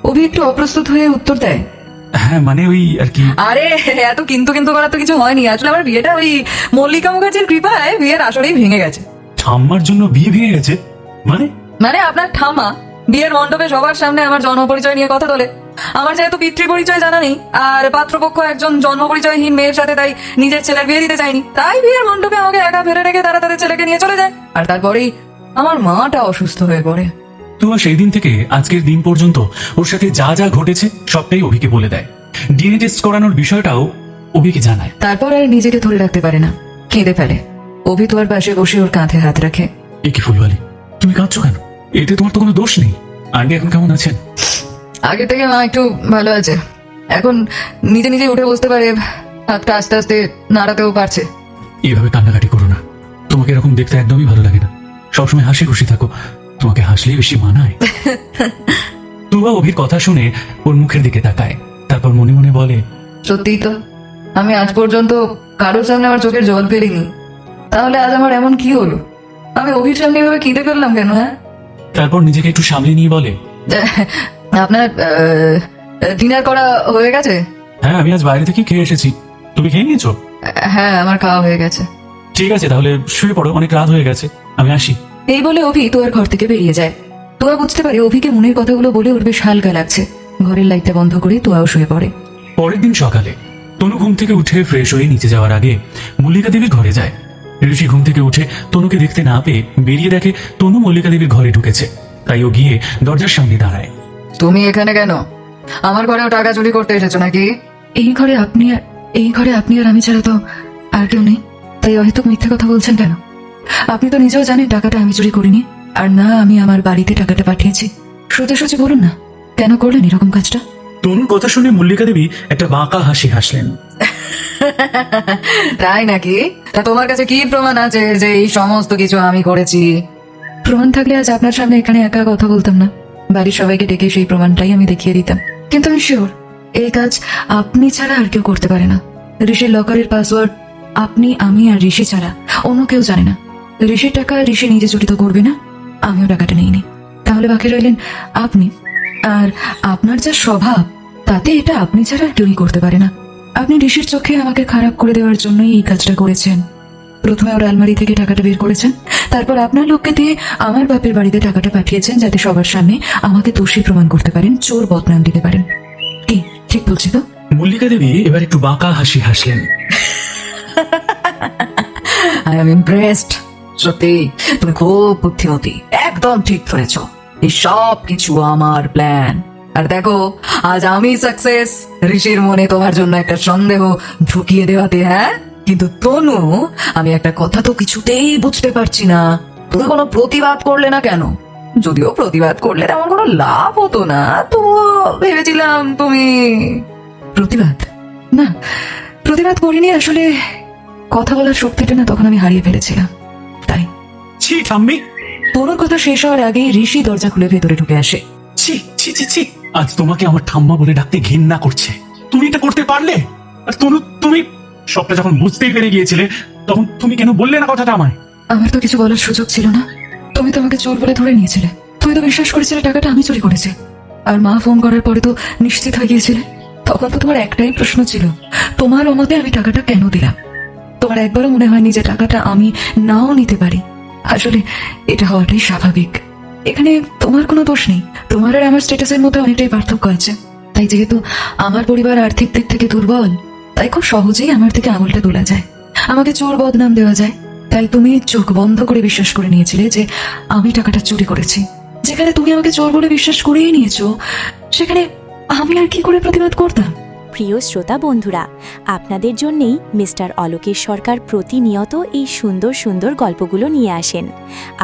অভি একটু অপ্রস্তুত হয়ে উত্তর দেয়। হ্যাঁ মানে ওই আর কি। আরে এত কিন্তু কিন্তু করার তো কিছু হয়নি। আসলে আমার বিয়েটা ওই মল্লিকা মুখার্জির কৃপায় বিয়ের আসরেই ভেঙে গেছে। ঠাম্মার জন্য বিয়ে ভেঙে গেছে মানে? মানে আপনার ঠাম্মা বিয়ের মণ্ডপে সবার সামনে আমার জন্ম পরিচয় নিয়ে কথা তোলে। আমার যেহেতু পিতৃ পরিচয় জানা নেই, আর পাত্রপক্ষ একজন জন্ম পরিচয়হীন মেয়ের সাথে, তাই নিজের ছেলের বিয়ে দিতে চাইনি। তাই বিয়ের মণ্ডপে আমাকে একা ফেলে রেখে তারা তাদের ছেলেকে নিয়ে চলে যায়। আর তারপরেই আমার মাটা অসুস্থ হয়ে পড়ে। তুয়া সেই দিন থেকে আজকের দিন পর্যন্ত ওর সাথে যা যা ঘটেছে সবটাই অভিকে বলে দেয়। ডিএনএ টেস্ট করানোর বিষয়টাও অভিকে জানায়। তারপর আর নিজেকে ধরে রাখতে পারে না, কেঁদে ফেলে। অভি তোয়ার পাশে বসে ওর কাঁধে হাত রাখে। এ কি ফুলবালি, তুমি কাঁদছো কেন? এতে তোমার তো কোনো দোষ নেই। আগে এখন কেমন আছেন? আগে থেকে মা একটু ভালো আছে। এখন নিজে নিজে উঠে বসতে পারে, হাতটা আস্তে আস্তে নাড়াতেও পারছে। এইভাবে কান্নাকাটি করো না, তোমাকে এরকম দেখতে একদমই ভালো লাগে না। সবসময় হাসি খুশি থাকো, তোমাকে হাসলেই বেশি মানায়। তুয়া অভির কথা শুনে ওর মুখের দিকে তাকায়, তারপর মনে মনে বলে, সত্যিই তো, আমি আজ পর্যন্ত কারোর সামনে আমার চোখের জল ফেলিনি। তাহলে আজ আমার এমন কি হলো? আমি অভির সামনে এভাবে কেঁদে ফেললাম কেন? হ্যাঁ, তারপর নিজেকে একটু সামলে নিয়ে বলে, আপনার ডিনার করা হয়ে গেছে? হ্যাঁ আমি আজ বাইরে থেকে খেয়ে এসেছি। তুমি খেয়ে নিয়েছো? হ্যাঁ, আমার খাওয়া হয়ে গেছে। ঠিক আছে, তাহলে শুয়ে পড়ো, অনেক রাত হয়ে গেছে, আমি আসি। এই বলে অভি তোয়ার ঘর থেকে বেরিয়ে যায়। তোয়া বুঝতে পারে অভিকে মনের কথাগুলো বলে ওর বেশ হালকা লাগছে। ঘরের লাইটটা বন্ধ করে তোয়াও শুয়ে পড়ে। পরের দিন সকালে তনু ঘুম থেকে উঠে ফ্রেশ হয়ে নিচে যাওয়ার আগে মল্লিকা দেবীর ঘরে যায়। ঋষি ঘুম থেকে উঠে তনুকে দেখতে না পেয়ে বেরিয়ে দেখে তনু মল্লিকা দেবীর ঘরে ঢুকেছে, তাই ও গিয়ে দরজার সামনে দাঁড়ায়। তুমি এখানে কেন? আমার ঘরেও টাকা চুরি করতে এসেছো নাকি? এই ঘরে আপনি আর আমি ছাড়া তো আর কেউ নেই, তাই হয়তো মিথ্যে কথা বলছেন কেন? আপনি তো নিজেও জানেন টাকাটা আমি চুরি করিনি, আর না আমি আমার বাড়িতে টাকাটা পাঠিয়েছি। সোজা সোজা বলুন না, কেন করলেন এরকম কাজটা? তনুর কথা শুনে মল্লিকা দেবী একটা বাঁকা হাসি হাসলেন। তাই নাকি? তা তোমার কাছে কি প্রমাণ আছে যে এই সমস্ত কিছু আমি করেছি? প্রমাণ থাকলে আজ আপনার সামনে এখানে একা কথা বলতাম না, বাড়ির সবাইকে ডেকে সেই প্রমাণটাই আমি দেখিয়ে দিতাম। কিন্তু আমি শিওর এই কাজ আপনি ছাড়া আর কেউ করতে পারে না। ঋষির লকারের পাসওয়ার্ড আপনি, আমি আর ঋষি ছাড়া অন্য কেউ জানে না। ঋষির টাকা ঋষি নিজে চুরি তো করবে না, আমিও টাকাটা নিইনি। তাহলে বাকি রইলেন আপনি। আর আপনার যা স্বভাব, তাতে এটা আপনি ছাড়া আর কেউই করতে পারে না। আপনি ঋষির চোখে আমাকে খারাপ করে দেওয়ার জন্যই এই কাজটা করেছেন। প্রথমে ওর আলমারি থেকে টাকাটা বের করেছেন, তারপর আপনার লোককে দিয়ে আমার বাপের বাড়িতে টাকাটা পাঠিয়েছেন, যাতে সবার সামনে আমাকে দোষী প্রমাণ করতে পারেন, চোর বদনাম দিতে পারেন। কি ঠিক বলছি তো? মল্লিকা দেবী এবার একটু বাঁকা হাসি হাসলেন। I am impressed. সত্যি তুমি খুব বুদ্ধিমতী, একদম ঠিক ধরেছ। এই সব কিছু আমার প্ল্যান। আর দেখো, আজ আমি সাকসেস ঋষির মনে তোমার জন্য একটা সন্দেহ ঢুকিয়ে দেওয়াতে। হ্যাঁ, কিন্তু তনু, আমি একটা কথা তো কিছুতেই বুঝতে পারছি না, তুমি কোনো প্রতিবাদ করলে না কেন? যদিও প্রতিবাদ করলে তেমন কোনো লাভ হতো না, তো ভেবেছিলাম তুমি। প্রতিবাদ? না, প্রতিবাদ করিনি। আসলে কথা বলার শক্তিটা না তখন আমি হারিয়ে ফেলেছিলাম, তাই। ছি ঠাম্মি! তনুর কথা শেষ হওয়ার আগেই ঋষি দরজা খুলে ভেতরে ঢুকে আসে। ছি ছি ছি ছি! আজ তোমাকে আমার ঠাম্মা বলে ডাকতে ঘৃণা করছে। তুমি এটা করতে পারলে? আর তনু, তুমি সবটা যখন বুঝতেই পেরে গিয়েছিলে, তখন তুমি কেন বললে না কথাটা আমায়? আমার তো কিছু বলার সুযোগ ছিল না। তুমি তো আমাকে চোর বলে ধরে নিয়েছিলে। তুমি তো বিশ্বাস করেছিলে টাকাটা আমি চুরি করেছি। আর মা ফোন করার পরে তো নিশ্চিত হয়ে গিয়েছিলে। তখন তো তোমার একটাই প্রশ্ন ছিল, তোমার অমতে আমি টাকাটা কেন দিলাম। তোমার একবারও মনে হয়নি যে টাকাটা আমি নাও নিতে পারি। আসলে এটা হওয়াটাই স্বাভাবিক, এখানে তোমার কোনো দোষ নেই। তোমার আর আমার স্ট্যাটাসের মধ্যে অনেকটাই পার্থক্য আছে। তাই যেহেতু আমার পরিবার আর্থিক দিক থেকে দুর্বল, তাই খুব সহজেই আমার থেকে আঙুলটা তোলা যায়, আমাকে চোর বদনাম দেওয়া যায়। তাই তুমি চোখ বন্ধ করে বিশ্বাস করে নিয়েছিলে যে আমি টাকাটা চুরি করেছি। যেখানে তুমি আমাকে চোর বলে বিশ্বাস করেই নিয়েছো, সেখানে আমি আর কি করে প্রতিবাদ করতাম? প্রিয় শ্রোতা বন্ধুরা, আপনাদের জন্যেই মিস্টার অলোকেশ সরকার প্রতিনিয়ত এই সুন্দর সুন্দর গল্পগুলো নিয়ে আসেন।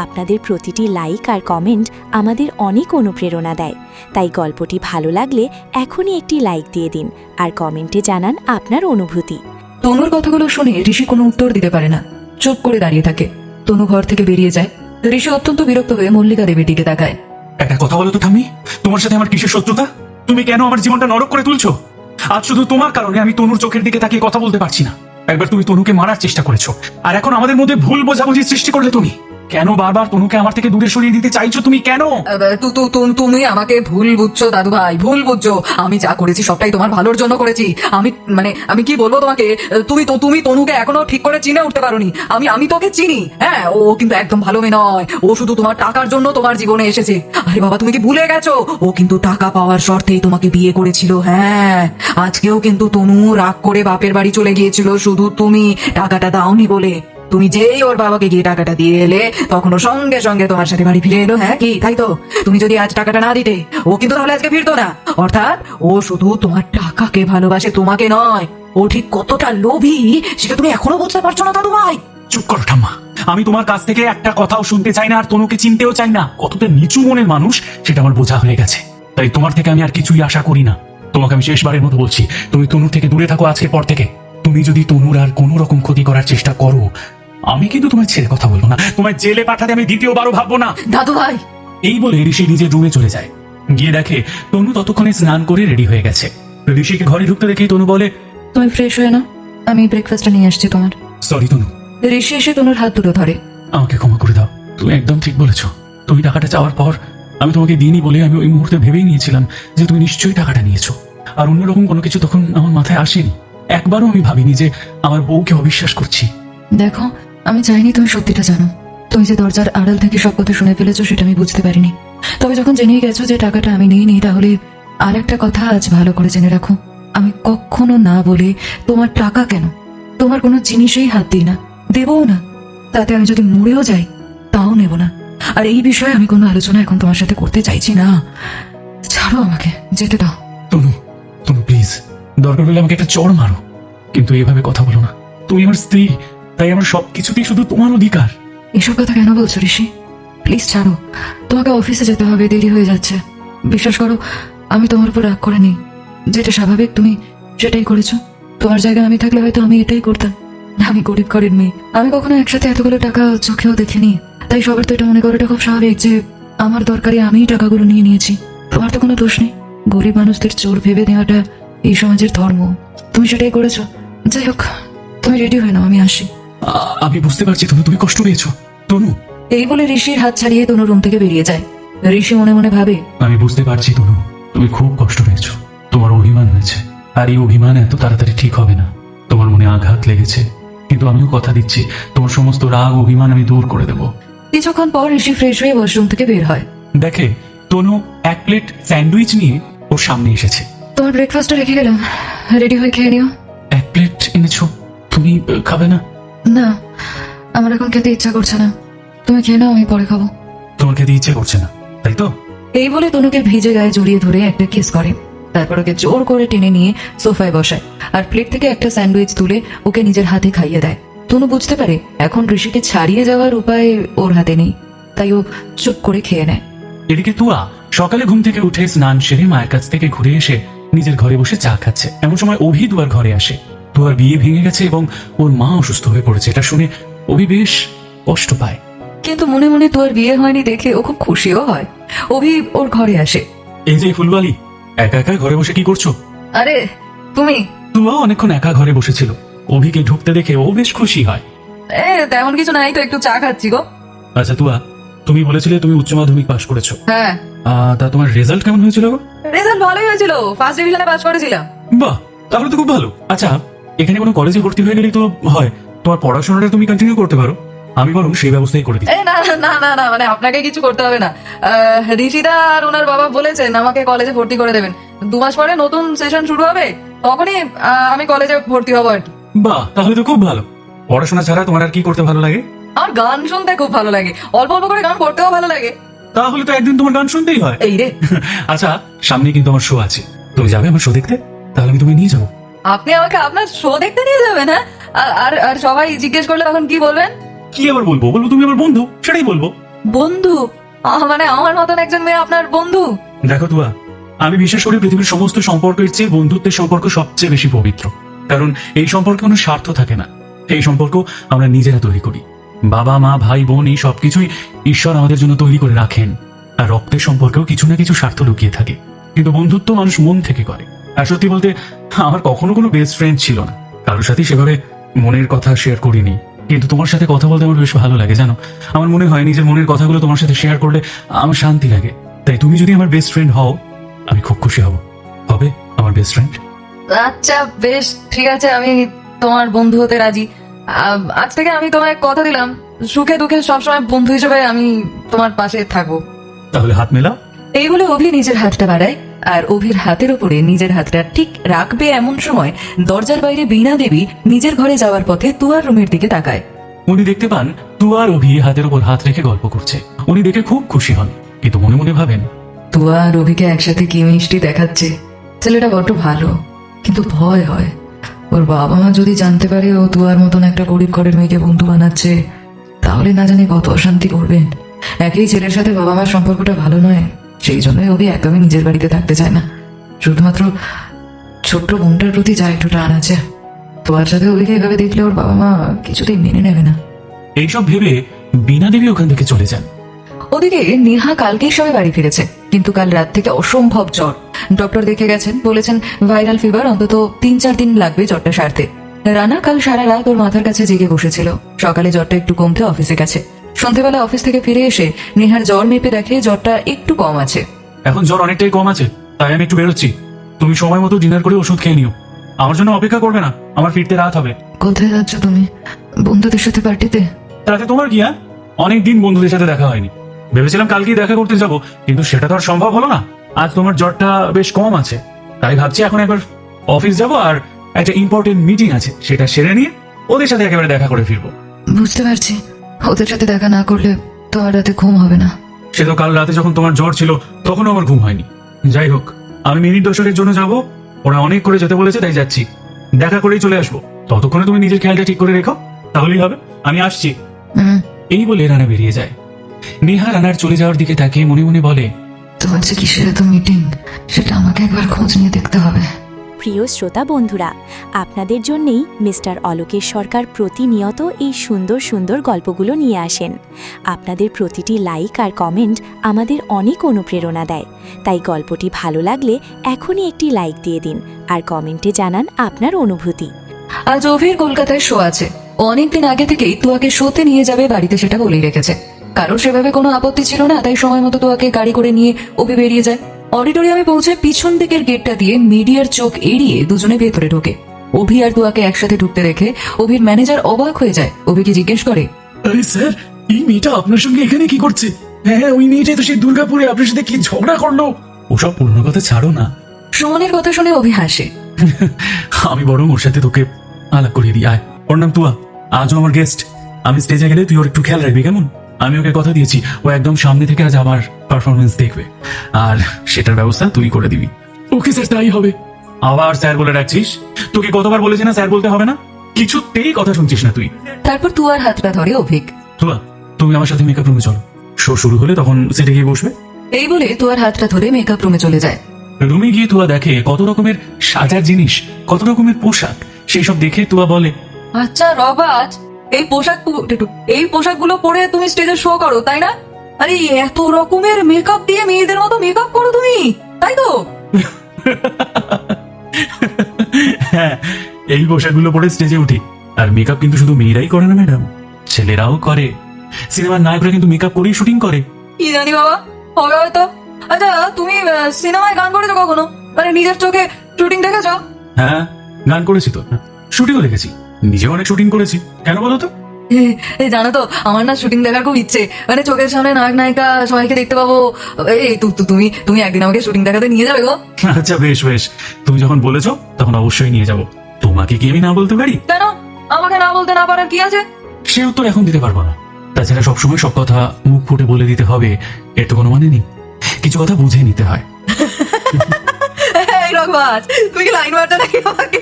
আপনাদের প্রতিটি লাইক আর কমেন্ট আমাদের অনেক অনুপ্রেরণা দেয়। তাই গল্পটি ভালো লাগলে এখনই একটি লাইক দিয়ে দিন আর কমেন্টে জানান আপনার অনুভূতি। তনুর কথাগুলো শুনে ঋষি কোনো উত্তর দিতে পারে না, চুপ করে দাঁড়িয়ে থাকে। তনু ঘর থেকে বেরিয়ে যায়। ঋষি অত্যন্ত বিরক্ত হয়ে মল্লিকা দেবীর দিকে তাকায়। একটা কথা বলো তো ঠাম্মি, তোমার সাথে আমার কিসের শত্রুতা? তুমি কেন আমার জীবনটা নরক করে তুলছো? আজ শুধু তোমার কারণে আমি তনুর চোখের দিকে তাকিয়ে কথা বলতে পারছি না। একবার তুমি তনুকে মারার চেষ্টা করেছো, আর এখন আমাদের মধ্যে ভুল বোঝাবুঝি সৃষ্টি করলে তুমি। কেন বারবার তনুকে আমার থেকে দূরে সরিয়ে দিতে চাইছো তুমি? কেন? তুমি আমাকে ভুল বুঝছো দাদু ভাই, ভুল বুঝছো। আমি যা করেছি সবটাই তোমার ভালোর জন্য করেছি। আমি কি বলবো তোমাকে, তুমি তনুকে এখনো ঠিক করে চিনে উঠতে পারোনি। আমি তোকে চিনি, হ্যাঁ। ও কিন্তু একদম ভালো মেয়ে নয়। ও শুধু তোমার টাকার জন্য তোমার জীবনে এসেছে। আরে বাবা, তুমি কি ভুলে গেছো? ও কিন্তু টাকা পাওয়ার শর্তেই তোমাকে বিয়ে করেছিল। হ্যাঁ, আজকেও কিন্তু তনু রাগ করে বাপের বাড়ি চলে গিয়েছিল শুধু তুমি টাকাটা দাওনি বলে। তুমি যেই ওর বাবাকে গিয়ে টাকাটা দিয়ে এলে, তখন ও সঙ্গে সঙ্গে তোমার সাথে বাড়ি ফিরে এলো। হ্যাঁ কি তাই তো? তুমি যদি আজ টাকাটা না দিতে, ও কিন্তু তাহলে আজকে ফিরতো না। অর্থাৎ ও শুধু তোমার টাকাকে ভালোবাসে, তোমাকে নয়। ও ঠিক কতটা লোভী সেটা তুমি এখনো বুঝতে পারছো না দাদু ভাই? চুপ করো ঠাম্মা, আমি তোমার কাছ থেকে একটা কথাও শুনতে চাই না, আর তনুকে চিনতেও চাই না। কতটা নিচু মনের মানুষ সেটা আমার বোঝা হয়ে গেছে। তাই তোমার থেকে আমি আর কিছুই আশা করি না। তোমাকে আমি শেষবারের মতো বলছি, তুমি তনুর থেকে দূরে থাকো আজকের পর থেকে। তুমি যদি তনুর আর কোনো রকম ক্ষতি করার চেষ্টা করো, আমি কিন্তু তোমার ছেড়ে কথা বলবো না। তোমার জেলে পাঠাতে আমি দ্বিতীয়বারও ভাববো না। দাদু ভাই, এই বলে ঋষি নিজের রুমে চলে যায়। গিয়ে দেখে তনু ততক্ষণে স্নান করে রেডি হয়ে গেছে। ঋষিকে ঘরে ঢুকতে দেখেই তনু বলে, তুমি ফ্রেশ হয়ে নাও, আমি ব্রেকফাস্টটা নিয়ে আসছি তোমার। সরি তনু। ঋষি এসে তনুর হাত দুটো ধরে। আমাকে ক্ষমা করে দাও, তুমি একদম ঠিক বলেছো। তুমি টাকাটা চাওয়ার পর আমি তোমাকে দিইনি বলে আমি ওই মুহূর্তে ভেবেই নিয়েছিলাম যে তুমি নিশ্চয়ই টাকাটা নিয়েছো। আর অন্যরকম কোনো কিছু তখন আমার মাথায় আসেনি। একবারও আমি ভাবিনি যে আমার বউকে অবিশ্বাস করছি। দেখো, আমি চাইনি তুমি সত্যিটা জানো। তুমি যে দরজার আড়াল থেকে সব কথা শুনে ফেলেছো সেটা আমি বুঝতে পারিনি। তবে যখন জেনেই গেছো যে টাকাটা আমি নিইনি, তাহলে আর একটা কথা আজ ভালো করে জেনে রাখো। আমি কখনো না বলে তোমার টাকা কেন, তোমার কোনো জিনিসেই হাত দিই না, দেবও না। তাতে আমি যদি মরেও যাই তাও নেব না। আর এই বিষয়ে আমি কোনো আলোচনা এখন তোমার সাথে করতে চাইছি না। ছাড়ো, আমাকে যেতে দাও। তনু, তনু প্লিজ, দরকার হলে আমাকে একটা চড় মারো, কিন্তু এভাবে কথা বলো না। তুমি আমার স্ত্রী, তাই আমার সবকিছুতেই শুধু তোমার অধিকার। এসব কথা কেন বলছো ঋষি? প্লিজ ছাড়ো, তোমাকে অফিসে যেতে হবে, দেরি হয়ে যাচ্ছে। বিশ্বাস করো, আমি তোমার উপর রাগ করে নেই। যেটা স্বাভাবিক তুমি সেটাই করেছো। তোমার জায়গায় আমি থাকলে হয়তো আমি এটাই করতাম। আমি গরিব ঘরের মেয়ে, আমি কখনো একসাথে এতগুলো টাকা চোখেও দেখিনি। তাই সবার তো এটা মনে করাটা খুব স্বাভাবিক যে আমার দরকারে আমিই টাকাগুলো নিয়ে নিয়েছি। তোমার তো কোনো দোষ নেই। গরিব মানুষদের চোর ভেবে নেওয়াটা এই সমাজের ধর্ম, তুমি সেটাই করেছো। যাই হোক, তুমি রেডি হয়ে নাও, আমি আসি। আমি বুঝতে পারছি তুমি কষ্ট পেয়েছো তনু। এই বলে ঋষির হাত ছাড়িয়ে তনু রুম থেকে বেরিয়ে যায়। ঋষি মনে মনে ভাবে, আমি বুঝতে পারছি তনু, তুমি খুব কষ্ট পেয়েছো। তোমার অভিমান হয়েছে, আর এই অভিমান এত তাড়াতাড়ি ঠিক হবে না। তোমার মনে আঘাত লেগেছে, কিন্তু আমিও কথা দিচ্ছি তোমার সমস্ত রাগ অভিমান আমি দূর করে দেবো। কিছুক্ষণ পর ঋষি ফ্রেশ হয়ে ওয়াশরুম থেকে বের হয়। দেখে তনু এক প্লেট স্যান্ডউইচ নিয়ে ওর সামনে এসেছে। তোমার ব্রেকফাস্টটা রেখে গেলাম, রেডি হয়ে খেয়ে নিও। এক প্লেট এনেছো, তুমি খাবে না? না, আমার এখন খেতে ইচ্ছা করছে না। তুমি খেয়ে নাও, আমি পরে খাবো। তোমার খেতে ইচ্ছে করছে না, তাই তো? এই বলে তনুকে ভিজে গায়ে জড়িয়ে ধরে একটা কিস করে। তারপর ওকে জোর করে টেনে নিয়ে সোফায় বসায় আর প্লেট থেকে একটা স্যান্ডউইচ তুলে ওকে নিজের হাতে খাইয়ে দেয়। তনু বুঝতে পারে এখন ঋষিকে ছাড়িয়ে যাওয়ার উপায় ওর হাতে নেই, তাই ও চুপ করে খেয়ে নেয়। এদিকে তুয়া সকালে ঘুম থেকে উঠে স্নান সেরে মায়ের কাছ থেকে ঘুরে এসে নিজের ঘরে বসে চা খাচ্ছে। এমন সময় অভি তুয়ার ঘরে আসে। তুয়ার বিয়ে ভেঙে গেছে এবং ওর মা অসুস্থ হয়ে পড়েছে। এটা শুনে অভি বেশ কষ্ট পায়, কিন্তু মনে মনে তোর বিয়ে হয়নি দেখে ও খুব খুশিও হয়। অভি ওর ঘরে আসে। এই যে ফুলবালি, একা একা ঘরে বসে কি করছো? আরে তুমি? তুয়া অনেকক্ষণ একা ঘরে বসেছিল। অভিকে ঢুকতে দেখে ও বেশ খুশি হয়। তেমন কিছু নাই তো, একটু চা খাচ্ছি গো। আচ্ছা তুয়া, তুমি বলেছিলে তুমি উচ্চ মাধ্যমিক পাশ করেছো। হ্যাঁ, তা তোমার রেজাল্ট কেমন হয়েছিল গো? রেজাল্ট ভালোই হয়েছিল, ফার্স্ট ডিভিশনে পাস করেছিলাম। বাহ, তাহলে তো খুব ভালো। আচ্ছা, এখানে কোনো কলেজে ভর্তি হয়ে গেলেই তো হয়, তোমার পড়াশোনাটা তুমি কন্টিনিউ করতে পারো। আমি বরং সেই ব্যবস্থাই করে দিই। না না না না, মানে আপনাকে কিছু করতে হবে না। ঋষিদা আর ওনার বাবা বলেছেন আমাকে কলেজে ভর্তি করে দেবেন। 2 মাস পরে নতুন সেশন শুরু হবে, তখনই আমি কলেজে ভর্তি হবো আর কি। বাহ, তাহলে তো খুব ভালো। পড়াশোনা ছাড়া তোমার আর কি করতে ভালো লাগে? আমার গান শুনতে খুব ভালো লাগে, অল্প অল্প করে গান করতেও ভালো লাগে। তাহলে তো একদিন তোমার গান শুনতেই হয়। এই রে, আচ্ছা, সামনে কিন্তু আমার শো আছে, তুমি যাবে আমার শো দেখতে? তাহলে আমি তুমি নিয়ে যাবো। আপনি আমাকে আপনার শো দেখতে নিয়ে যাবেন? হ্যাঁ, আর আর সবাই জিজ্ঞেস করলে তখন কি বলবেন? কি আবার বলবো? বলবো তুমি আমার বন্ধু, সেটাই বলবো। বন্ধু? মানে আমার মতন একজন মেয়ে আপনার বন্ধু? দেখো তুয়া, আমি বিশ্বাস করি পৃথিবীর সমস্ত সম্পর্কের চেয়ে বন্ধুত্বের সম্পর্ক সবচেয়ে বেশি পবিত্র। কারণ এই সম্পর্কে কোনো স্বার্থ থাকে না। এই সম্পর্ক আমরা নিজেরা তৈরি করি। বাবা মা ভাই বোন এই সবকিছুই ঈশ্বর আমাদের জন্য তৈরি করে রাখেন। আর রক্তের সম্পর্কেও কিছু না কিছু স্বার্থ লুকিয়ে থাকে, কিন্তু বন্ধুত্ব মানুষ মন থেকে করে। আর সত্যি বলতে আমার কখনো কোনো বেস্ট ফ্রেন্ড ছিল না, কারোর সাথে সেভাবে মনের কথা শেয়ার করিনি। কিন্তু তোমার সাথে কথা বলতে আমার বেশ ভালো লাগে, জানো। আমার মনে হয় নিজের মনের কথাগুলো তোমার সাথে শেয়ার করলে আমার শান্তি লাগে। তাই তুমি যদি আমার বেস্ট ফ্রেন্ড হও, আমি খুব খুশি হব। হবে আমার বেস্ট ফ্রেন্ড? আচ্ছা বেশ, ঠিক আছে, আমি তোমার বন্ধু হতে রাজি। আজ থেকে আমি তোমায় কথা দিলাম, সুখে দুঃখে সবসময় বন্ধু হিসেবে আমি তোমার পাশে থাকবো। তাহলে হাত মেলাও। এই বলে অভি নিজের হাতটা বাড়ায়, আর অভির হাতের উপরে নিজের হাতটা ঠিক রাখবে এমন সময় দরজার বাইরে বীণা দেবী নিজের ঘরে যাওয়ার পথে তুয়ার রুমের দিকে তাকায়। উনি দেখতে পান তুয়া আর অভি হাতের উপর হাত রেখে গল্প করছে। উনি দেখে খুব খুশি হন, কিন্তু মনে মনে ভাবেন, তুয়া আর অভিকে একসাথে কি মিষ্টি দেখাচ্ছে। ছেলেটা বড্ড ভালো, কিন্তু ভয় হয় ওর বাবা মা যদি জানতে পারে ও তুয়ার মতন একটা গরিব ঘরের মেয়েকে বন্ধু বানাচ্ছে, তাহলে না জানি কত অশান্তি করবেন। একই ছেলের সাথে বাবা মার সম্পর্কটা ভালো নয়, সেই জন্যই অভি একদমই নিজের বাড়িতে থাকতে চায় না। শুধুমাত্র ছোট্ট বোনটার প্রতি যা একটু টান আছে। তোমার সাথে অভিকে এভাবে দেখলে ওর বাবা মা কিছুতেই মেনে নেবে না। এইসব ভেবে বীণা দেবী ওখান থেকে চলে যান। ওদিকে নেহা কালকেই সবে বাড়ি ফিরেছে, কিন্তু কাল রাত থেকে অসম্ভব জ্বর। ডক্টর দেখে গেছেন, বলেছেন ভাইরাল ফিভার, অন্তত 3-4 দিন লাগবে জ্বরটা সারতে। রানা কাল সারা রাত ওর মাথার কাছে জেগে বসেছিল। সকালে জ্বরটা একটু কমতে অফিসে গেছে। সন্ধ্যেবেলা অফিস থেকে ফিরে এসে নেহার জ্বর মেপে দেখে জ্বরটা একটু কম আছে। এখন জ্বর অনেকটাই কম আছে, তাই আমি একটু বেরোচ্ছি। তুমি সময় মতো ডিনার করে ওষুধ খেয়ে নিও। আমার জন্য অপেক্ষা করবে না, আমার ফিরতে রাত হবে। কোথায় যাচ্ছ তুমি? বন্ধুদের সাথে পার্টিতে? তাতে তোমার কি? অনেকদিন বন্ধুদের সাথে দেখা হয়নি। ভেবেছিলাম কালকেই দেখা করতে যাব, কিন্তু সেটা তো আর সম্ভব হলো না। আজ তোমার জ্বরটা বেশ কম আছে, তাই ভাবছি এখন একবার অফিস যাব, আর একটা ইম্পর্টেন্ট মিটিং আছে, সেটা সেরে নিয়ে ওদের সাথে একেবারে দেখা করে ফিরবো। বুঝতে পারছি, ওদের সাথে দেখা না করলে তোমার রাতে ঘুম হবে না। সে তো কাল রাতে যখন তোমার জ্বর ছিল তখনও আমার ঘুম হয়নি। যাই হোক, আমি মিনিট 10-এর জন্য যাব। ওরা অনেক করে যেতে বলেছে, তাই যাচ্ছি। দেখা করেই চলে আসবো। ততক্ষণে তুমি নিজের খেয়ালটা ঠিক করে রেখো, তাহলেই হবে। আমি আসছি। এই বলে রানা বেরিয়ে যায়। নেহা রানার চলে যাওয়ার দিকে তাকিয়ে মনে মনে বলে, তোমার যে কিসের এত মিটিং, সেটা আমাকে একবার খোঁজ নিয়ে দেখতে হবে। প্রিয় শ্রোতা বন্ধুরা, আপনাদের জন্যেই মিস্টার অলোকেশ সরকার প্রতিনিয়ত এই সুন্দর সুন্দর গল্পগুলো নিয়ে আসেন। আপনাদের প্রতিটি লাইক আর কমেন্ট আমাদের অনেক অনুপ্রেরণা দেয়। তাই গল্পটি ভালো লাগলে এখনই একটি লাইক দিয়ে দিন আর কমেন্টে জানান আপনার অনুভূতি। আজ অভির কলকাতায় শো আছে। অনেকদিন আগে থেকেই তুয়াকে শোতে নিয়ে যাবে বাড়িতে, সেটা বলেই রেখেছে। কারোর সেভাবে কোনো আপত্তি ছিল না, তাই সময় মতো তুয়াকে গাড়ি করে নিয়ে অভি বেরিয়ে যায়। অডিটোরিয়ামে পৌঁছে পিছন দিকের গেটটা দিয়ে মিডিয়ার চোখ এড়িয়ে দুজনে ভেতরে ঢোকে। অভি আর তুয়াকে একসাথে ঢুকতে দেখে অভির ম্যানেজার অবাক হয়ে যায়। অভিকে জিজ্ঞেস করে, আরে স্যার, এই মেয়েটা আপনার সঙ্গে এখানে কি করছে? হ্যাঁ, ওই মেয়েটাই তো সেই দুর্গাপুরে আপনার সাথে কি ঝগড়া করলো। ওসব পুরনো কথা ছাড়ো না। সুমনের কথা শুনে অভি হাসে। আমি বরং ওর সাথে তোকে আলাপ করিয়ে দিই। আয়, ওর নাম তুয়া, আজও আমার গেস্ট। আমি স্টেজে গেলে তুই ওর একটু খেয়াল রাখবি, কেমন? আমি ওকে কথা দিয়েছি, ও একদম সামনে থেকে আজ আমার পারফরমেন্স দেখবে, আর সেটার ব্যবস্থা তুই করে দিবি। ওকে স্যার, তাই হবে। আবার স্যার বলে ডাকছিস? তোকে কতবার বলেছি না স্যার বলতে হবে না? কিছুতেই কথা শুনছিস না তুই। তারপর তুয়ার হাতটা ধরে অভিক। তুয়া, তুমি আমার সাথে মেকআপ রুমে চলো। শো শুরু হলে তখন সেটে গিয়ে বসবে। এই বলে তুয়ার হাতটা ধরে মেকআপ রুমে চলে যায়। রুমে গিয়ে তুয়া দেখে কত রকমের সাজার জিনিস, কত রকমের পোশাক। সেই সব দেখে তুয়া বলে, আচ্ছা রবাজ, এই পোশাকগুলো পরে তুমি স্টেজে শো করো, তাই না? আরে এত রকমের মেকআপ দিয়ে মেয়েদের মতো মেকআপ করো তুমি, তাই তো? হ্যাঁ, এই পোশাকগুলো পরে স্টেজে উঠি। আর মেকআপ কিন্তু শুধু মেয়েরাই করে না ম্যাডাম, ছেলেরাও করে। সিনেমার নায়করা কিন্তু মেকআপ করেই শুটিং করে। কি জানি বাবা, হবে হয়তো। আচ্ছা, তুমি সিনেমায় গান করেছো কখনো? মানে নিজের চোখে শুটিং দেখেছো? হ্যাঁ, গান করেছি তো, শুটিংও দেখেছি, নিজেও অনেক শুটিং করেছি। কেন বলো তো? এই জানো তো, আমার না শুটিং দেখার খুব ইচ্ছে। মানে চোখের সামনে নায়ক নায়িকা সবাইকে দেখতে পাবো। এই তুমি একদিন আমাকে শুটিং দেখাতে নিয়ে যাবে গো? আচ্ছা বেশ বেশ, তুমি যখন বলেছো তখন অবশ্যই নিয়ে যাব। তোমাকে কি আমি না বলতে পারি? কেন? আমাকে না বলতে না পারার কি আছে? সে উত্তর এখন দিতে পারবো না। তাছাড়া সবসময় সব কথা মুখ ফুটে বলে দিতে হবে এর তো কোনো মানে নেই। কিছু কথা বুঝে নিতে হয়। এই রঘুবাজ, তুমি কি লাইন মারছো নাকি আমাকে?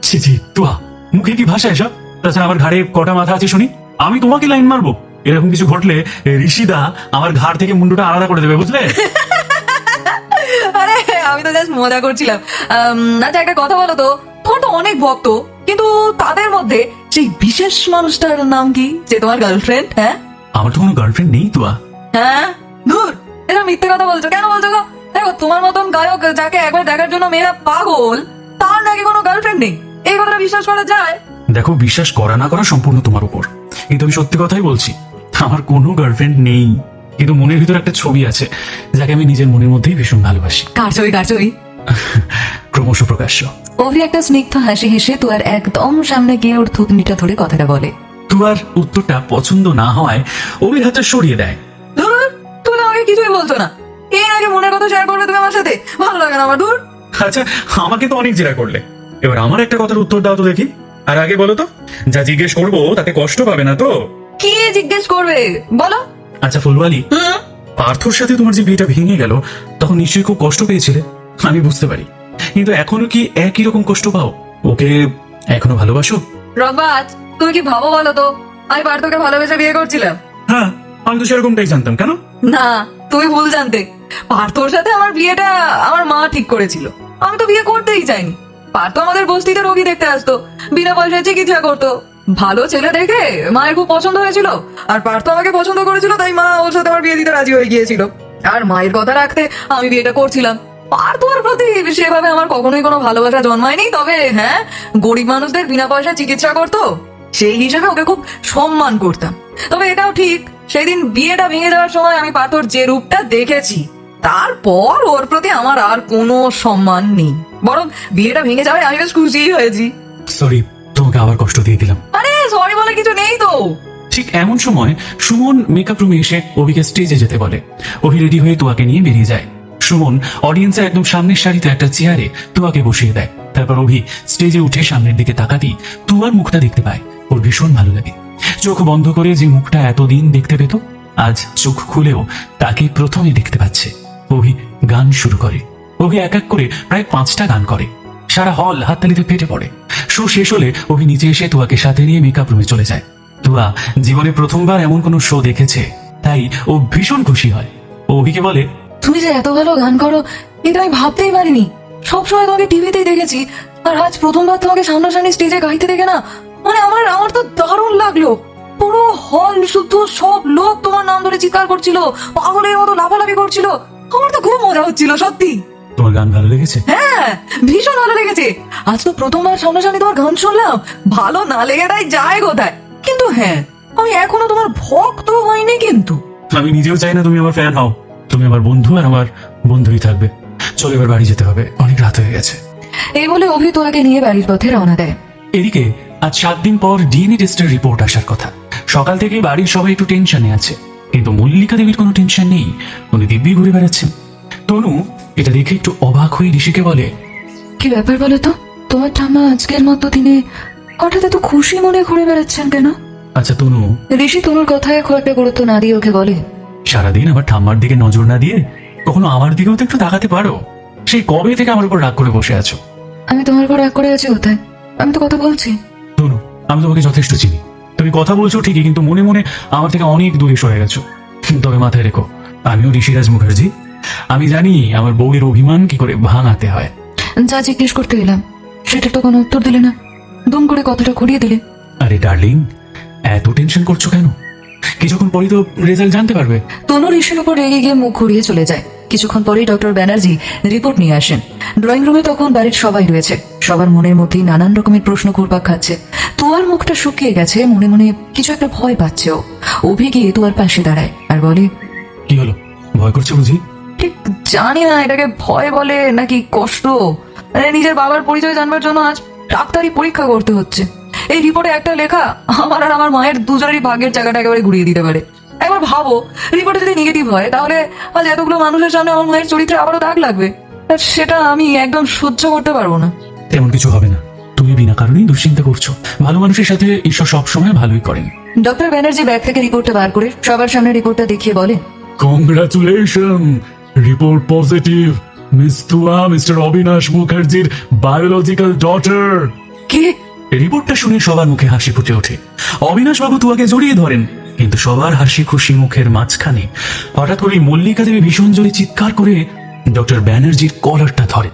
ছি ছি, তুয়া, মুখে কি ভাষা এসব? তাছাড়া আমার ঘাড়ে কটা মাথা আছে শুনি? আমি তোমাকে লাইন মারবো? এরকম কিছু ঘটলে ঋষিদা আমার ঘাড় থেকে মুন্ডুটা আলাদা করে দেবে, বুঝলে? আরে আমি তো জাস্ট মজা করছিলাম। আচ্ছা, একটা কথা বলো তো, তোমার তো অনেক ভক্ত, কিন্তু তাদের মধ্যে সেই বিশেষ মানুষটার নাম কি, যে তোমার গার্লফ্রেন্ড? হ্যাঁ আমার তো কোনো গার্লফ্রেন্ড নেই, তুয়া। হ্যাঁ, দূর, এটা মিথ্যে কথা বলছো। কেন বলছো গো? দেখো, তোমার মতন গায়ক যাকে একবার দেখার জন্য মেয়েরা পাগল, তার নাকি কোনো গার্লফ্রেন্ড নেই, এই কথাটা বিশ্বাস করা যায়? দেখো, বিশ্বাস করা না করা সম্পূর্ণ তোমার উপর, কিন্তু আমি সত্যি কথাই বলছি, আমার কোনো গার্লফ্রেন্ড নেই। কিন্তু মনের ভিতর একটা ছবি আছে যাকে আমি নিজের মনের মধ্যেই ভীষণ ভালোবাসি। কার ছবি, কার ছবি? ক্রমশ প্রকাশ্য। অভি একটা স্নিগ্ধ হাসি হেসে তুয়ার একদম সামনে গিয়ে ওর থুতনিটা ধরে কথাটা বলে। তুয়ার উত্তরটা পছন্দ না হওয়ায় অভির হাতটা সরিয়ে দেয়। ধুর, তুমি তো আমাকে কিছুই বলছো না। এই নাকি মনের কথা শেয়ার করবে তুমি আমার সাথে? ভালো লাগে না আমার, দূর। আচ্ছা, আমাকে তো অনেক জেরা করলে, এবার আমার একটা কথার উত্তর দাও তো দেখি। আর আগে বলো তো, যা জিজ্ঞেস করবো তাতে কষ্ট পাবে না তো? কি জিজ্ঞেস করবে বলো? আচ্ছা ফুলবালি, পার্থর সাথে তোমার যে বিয়েটা ভেঙে গেল, তখন নিশ্চয়ই খুব কষ্ট পেয়েছিলে, আমি বুঝতে পারি। কিন্তু এখনো কি একই রকম কষ্ট পাও? ওকে এখনো ভালোবাসো? রঘবাজ, তুমি কি ভাবো বলো তো, আমি পার্থকে ভালোবেসে বিয়ে করছিলাম? হ্যাঁ, আমি তো সেরকমটাই জানতাম। কেন? না, তুমি ভুল জানতে। পার্থর সাথে আমার বিয়েটা আমার মা ঠিক করেছিল। আমি তো বিয়ে করতেই চাইনি। পার্থ আমাদের বস্তিতে রোগী দেখতে আসতো, বিনা পয়সায় চিকিৎসা করতো। ভালো ছেলে দেখে মায়ের খুব পছন্দ হয়েছিল, আর পার্থ আমাকে পছন্দ করেছিল, তাই মা ওর সাথে আমার বিয়ে দিতে রাজি হয়ে গিয়েছিল। আর মায়ের কথা রাখতে আমি বিয়েটা করছিলাম। পার্থর প্রতি সেভাবে আমার কখনোই কোনো ভালোবাসা জন্মায়নি, তবে হ্যাঁ, গরিব মানুষদের বিনা পয়সায় চিকিৎসা করতো, সেই হিসাবে ওকে খুব সম্মান করতাম। তবে এটাও ঠিক, সেদিন বিয়েটা ভেঙে যাওয়ার সময় আমি পার্থর যে রূপটা দেখেছি, তারপর ওর প্রতি আমার আর কোনো সম্মান নেই। বরং বিয়েটা ভেঙে যাওয়ায় আমি বেশ খুশি হয়েছি। সরি, তোমাকে আবার কষ্ট দিয়ে দিলাম। আরে সরি বলে কিছু নেই তো। ঠিক এমন সময় সুমন মেকআপ রুমে এসে অভিকে স্টেজে যেতে বলে। অভি রেডি হয়ে তুয়াকে নিয়ে বেরিয়ে যায়। সুমন অডিয়েন্সের একদম সামনের সারিতে একটা চেয়ারে তুয়াকে বসিয়ে দেয়। তারপর অভি স্টেজে উঠে সামনের দিকে তাকাতেই তুয়ার মুখটা দেখতে পায়। ওর ভীষণ ভালো লাগে। চোখ বন্ধ করে যে মুখটা এতদিন দেখতে পেত, আজ চোখ খুলেও তাকে প্রথমে দেখতে পাচ্ছে। অভি গান শুরু করে। অভি এক এক করে প্রায় 5টা গান করে। সারা হল হাততালিতে ফেটে পড়ে। শো শেষ হলে অভি নিচে এসে তুয়াকে সাথে নিয়ে মেকআপ রুমে চলে যায়। তুয়া জীবনে প্রথমবার এমন কোনো শো দেখেছে, তাই ও ভীষণ খুশি হয়। ও অভিকে বলে, তুমি যে এত ভালো গান করো, কিন্তু আমি ভাবতেই পারিনি। সবসময় তোমাকে টিভিতেই দেখেছি, আর আজ প্রথমবার তোমাকে সামনাসামনি স্টেজে গাইতে দেখে না, মানে আমার তো দারুণ লাগলো। পুরো হল শুধু সব লোক তোমার নাম ধরে চিৎকার করছিল, পাগলের মতো লাফালাফি করছিল। আমার তো খুব মজা হচ্ছিল সত্যি। তোমার গান ভালো লেগেছে? হ্যাঁ, ভীষণ ভালো লেগেছে। আজ তো প্রথমবার সামনাসামনি তোমার গান শুনলাম। ভালো না লেগে তাই যায় কোথায়? কিন্তু হ্যাঁ, আমি এখনো তোমার ভক্ত হইনি। কিন্তু আমি নিজেও চাই না তুমি আমার ফ্যান হও। তুমি আমার বন্ধু, আর আমার বন্ধুই থাকবে। চলো এবার বাড়ি যেতে হবে, অনেক রাত হয়ে গেছে। এই বলে অভি তোয়াকে নিয়ে বাড়ির পথে রওনা দেয়। এদিকে আজ 7 দিন পর ডিএনএ টেস্টের রিপোর্ট আসার কথা। সকাল থেকে বাড়ির সবাই একটু টেনশনে আছে, কিন্তু মল্লিকা দেবীর কোনো টেনশন নেই। উনি দিব্যি ঘুরে বেড়াচ্ছেন। তনু এটা দেখে একটু অবাক হয়ে ঋষিকে বলে, কি ব্যাপার বলো তো, তোমার ঠাম্মা আজকের মতো দিনে হঠাৎ এত খুশি মনে ঘুরে বেড়াচ্ছেন কেন? আচ্ছা তনু, ঋষি তনুর কথায় খুব একটা গুরুত্ব না দিয়ে ওকে বলে, সারাদিন আমার ঠাম্মার দিকে নজর না দিয়ে কখনো আমার দিকেও তো একটু তাকাতে পারো। সেই কবে থেকে আমার উপর রাগ করে বসে আছো? আমি তোমার উপর রাগ করে আছি কোথায়? আমি তো কথা বলছি। তনু, আমি তোমাকে যথেষ্ট চিনি। তুমি কথা বলছো ঠিকই, কিন্তু মনে মনে আমার থেকে অনেক দূরে সরে গেছো। তবে মাথায় রেখো, আমিও ঋষিরাজ মুখার্জি। আমি জানি আমার বউয়ের অভিমান কি করে ভাঙাতে হয়। যা জিজ্ঞেস করতে এলাম সেটা তো কোনো উত্তর দিলে না, দুম করে কথাটা ঘুরিয়ে দিলে। আরে ডার্লিং, এত টেনশন করছো কেন? কিছুক্ষণ পরেই তো রেজাল্ট জানতে পারবে। তনু ঋষির উপর রেগে গিয়ে মুখ ঘুরিয়ে চলে যায়। কিছুক্ষণ পরেই ডক্টর ব্যানার্জি রিপোর্ট নিয়ে আসেন। ড্রয়িং রুমে তখন বাড়ির সবাই রয়েছে। সবার মনের মধ্যেই নানান রকমের প্রশ্ন ঘুরপাক খাচ্ছে। তুয়ার মুখটা শুকিয়ে গেছে, মনে মনে কিছু একটা ভয় পাচ্ছে ও। অভি গিয়ে তুয়ার পাশে দাঁড়ায় আর বলে, কি হলো, ভয় করছে বুঝি? ঠিক জানি না এটাকে ভয় বলে নাকি কষ্ট। নিজের বাবার পরিচয় জানবার জন্য আজ ডাক্তারি পরীক্ষা করতে হচ্ছে। এই রিপোর্টে একটা লেখা আমার আর আমার মায়ের দুজনেরই ভাগ্যের জায়গাটা একেবারে ঘুরিয়ে দিতে পারে। একবার ভাবো, রিপোর্টে যদি নেগেটিভ হয় তাহলে আজ এতগুলো মানুষের সামনে আমার মায়ের চরিত্রে আবারও দাগ লাগবে। আর সেটা আমি একদম সহ্য করতে পারবো না। তেমন কিছু হবে না, তুমি বিনা কারণেই দুশ্চিন্তা করছো। ভালো মানুষের সাথে ঈশ্বর সবসময় ভালোই করেন। ডক্টর ব্যানার্জি ব্যাগ থেকে রিপোর্টটা বার করে সবার সামনে রিপোর্টটা দেখিয়ে বলে, congratulation, report positive. Miss Tuya mister Abinash মুখার্জির বায়োলজিক্যাল ডটার। কি? রিপোর্টটা শুনে সবার মুখে হাসি ফুটে ওঠে। অবিনাশ বাবু তুয়াকে জড়িয়ে ধরেন, কিন্তু সবার হাসি খুশি মুখের মাঝখানে হঠাৎ করে মল্লিকা দেবী ভীষণ জোরে চিৎকার করে ডক্টর ব্যানার্জির কলারটা ধরে।